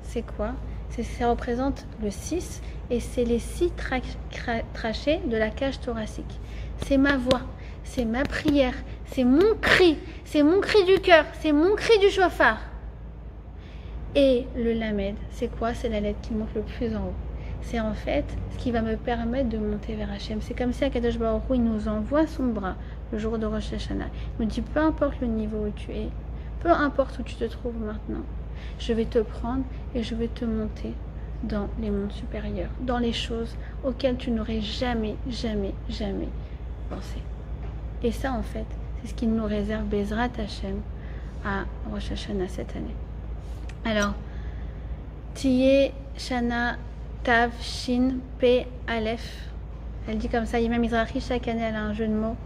c'est quoi? Ça représente le 6 et c'est les 6 trachées de la cage thoracique. C'est ma voix, c'est ma prière, c'est mon cri du cœur, c'est mon cri du shofar. Et le Lamed, c'est quoi? C'est la lettre qui monte le plus en haut. C'est en fait ce qui va me permettre de monter vers Hachem. C'est comme si Akadosh Baruch Hu, il nous envoie son bras le jour de Rosh Hashanah. Il nous dit, peu importe le niveau où tu es, peu importe où tu te trouves maintenant, je vais te prendre et je vais te monter dans les mondes supérieurs, dans les choses auxquelles tu n'aurais jamais pensé. Et ça, en fait, c'est ce qu'il nous réserve Bezrat Hachem à Rosh Hashanah cette année. Alors, Tiyeh Shana Tav Shin Pe Aleph. Elle dit comme ça, Yema Mizrahi, chaque année elle a un jeu de mots.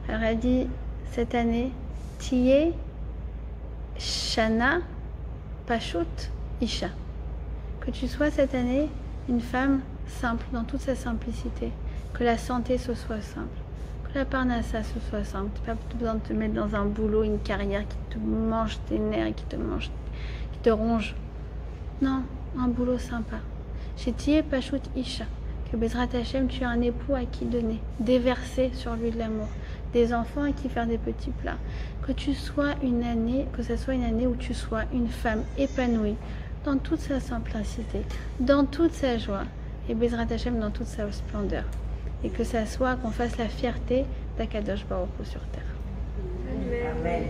Alors elle dit cette année, Tiyeh Shana Pashut Isha. Que tu sois cette année une femme simple, dans toute sa simplicité. Que la santé ce soit simple. Que la parnassa ce soit simple. Tu n'as pas besoin de te mettre dans un boulot, une carrière qui te mange tes nerfs, qui te ronge. Non, un boulot sympa. Chez Tiyeh Pashut Isha. Que Bezrat Hachem, tu as un époux à qui donner, déverser sur lui de l'amour, des enfants à qui faire des petits plats. Que tu sois une année, que ce soit une année où tu sois une femme épanouie, dans toute sa simplicité, dans toute sa joie, et Bezrat Hachem dans toute sa splendeur. Et que ça soit qu'on fasse la fierté d'Akadosh Baruch Hu sur terre. Amen. Amen.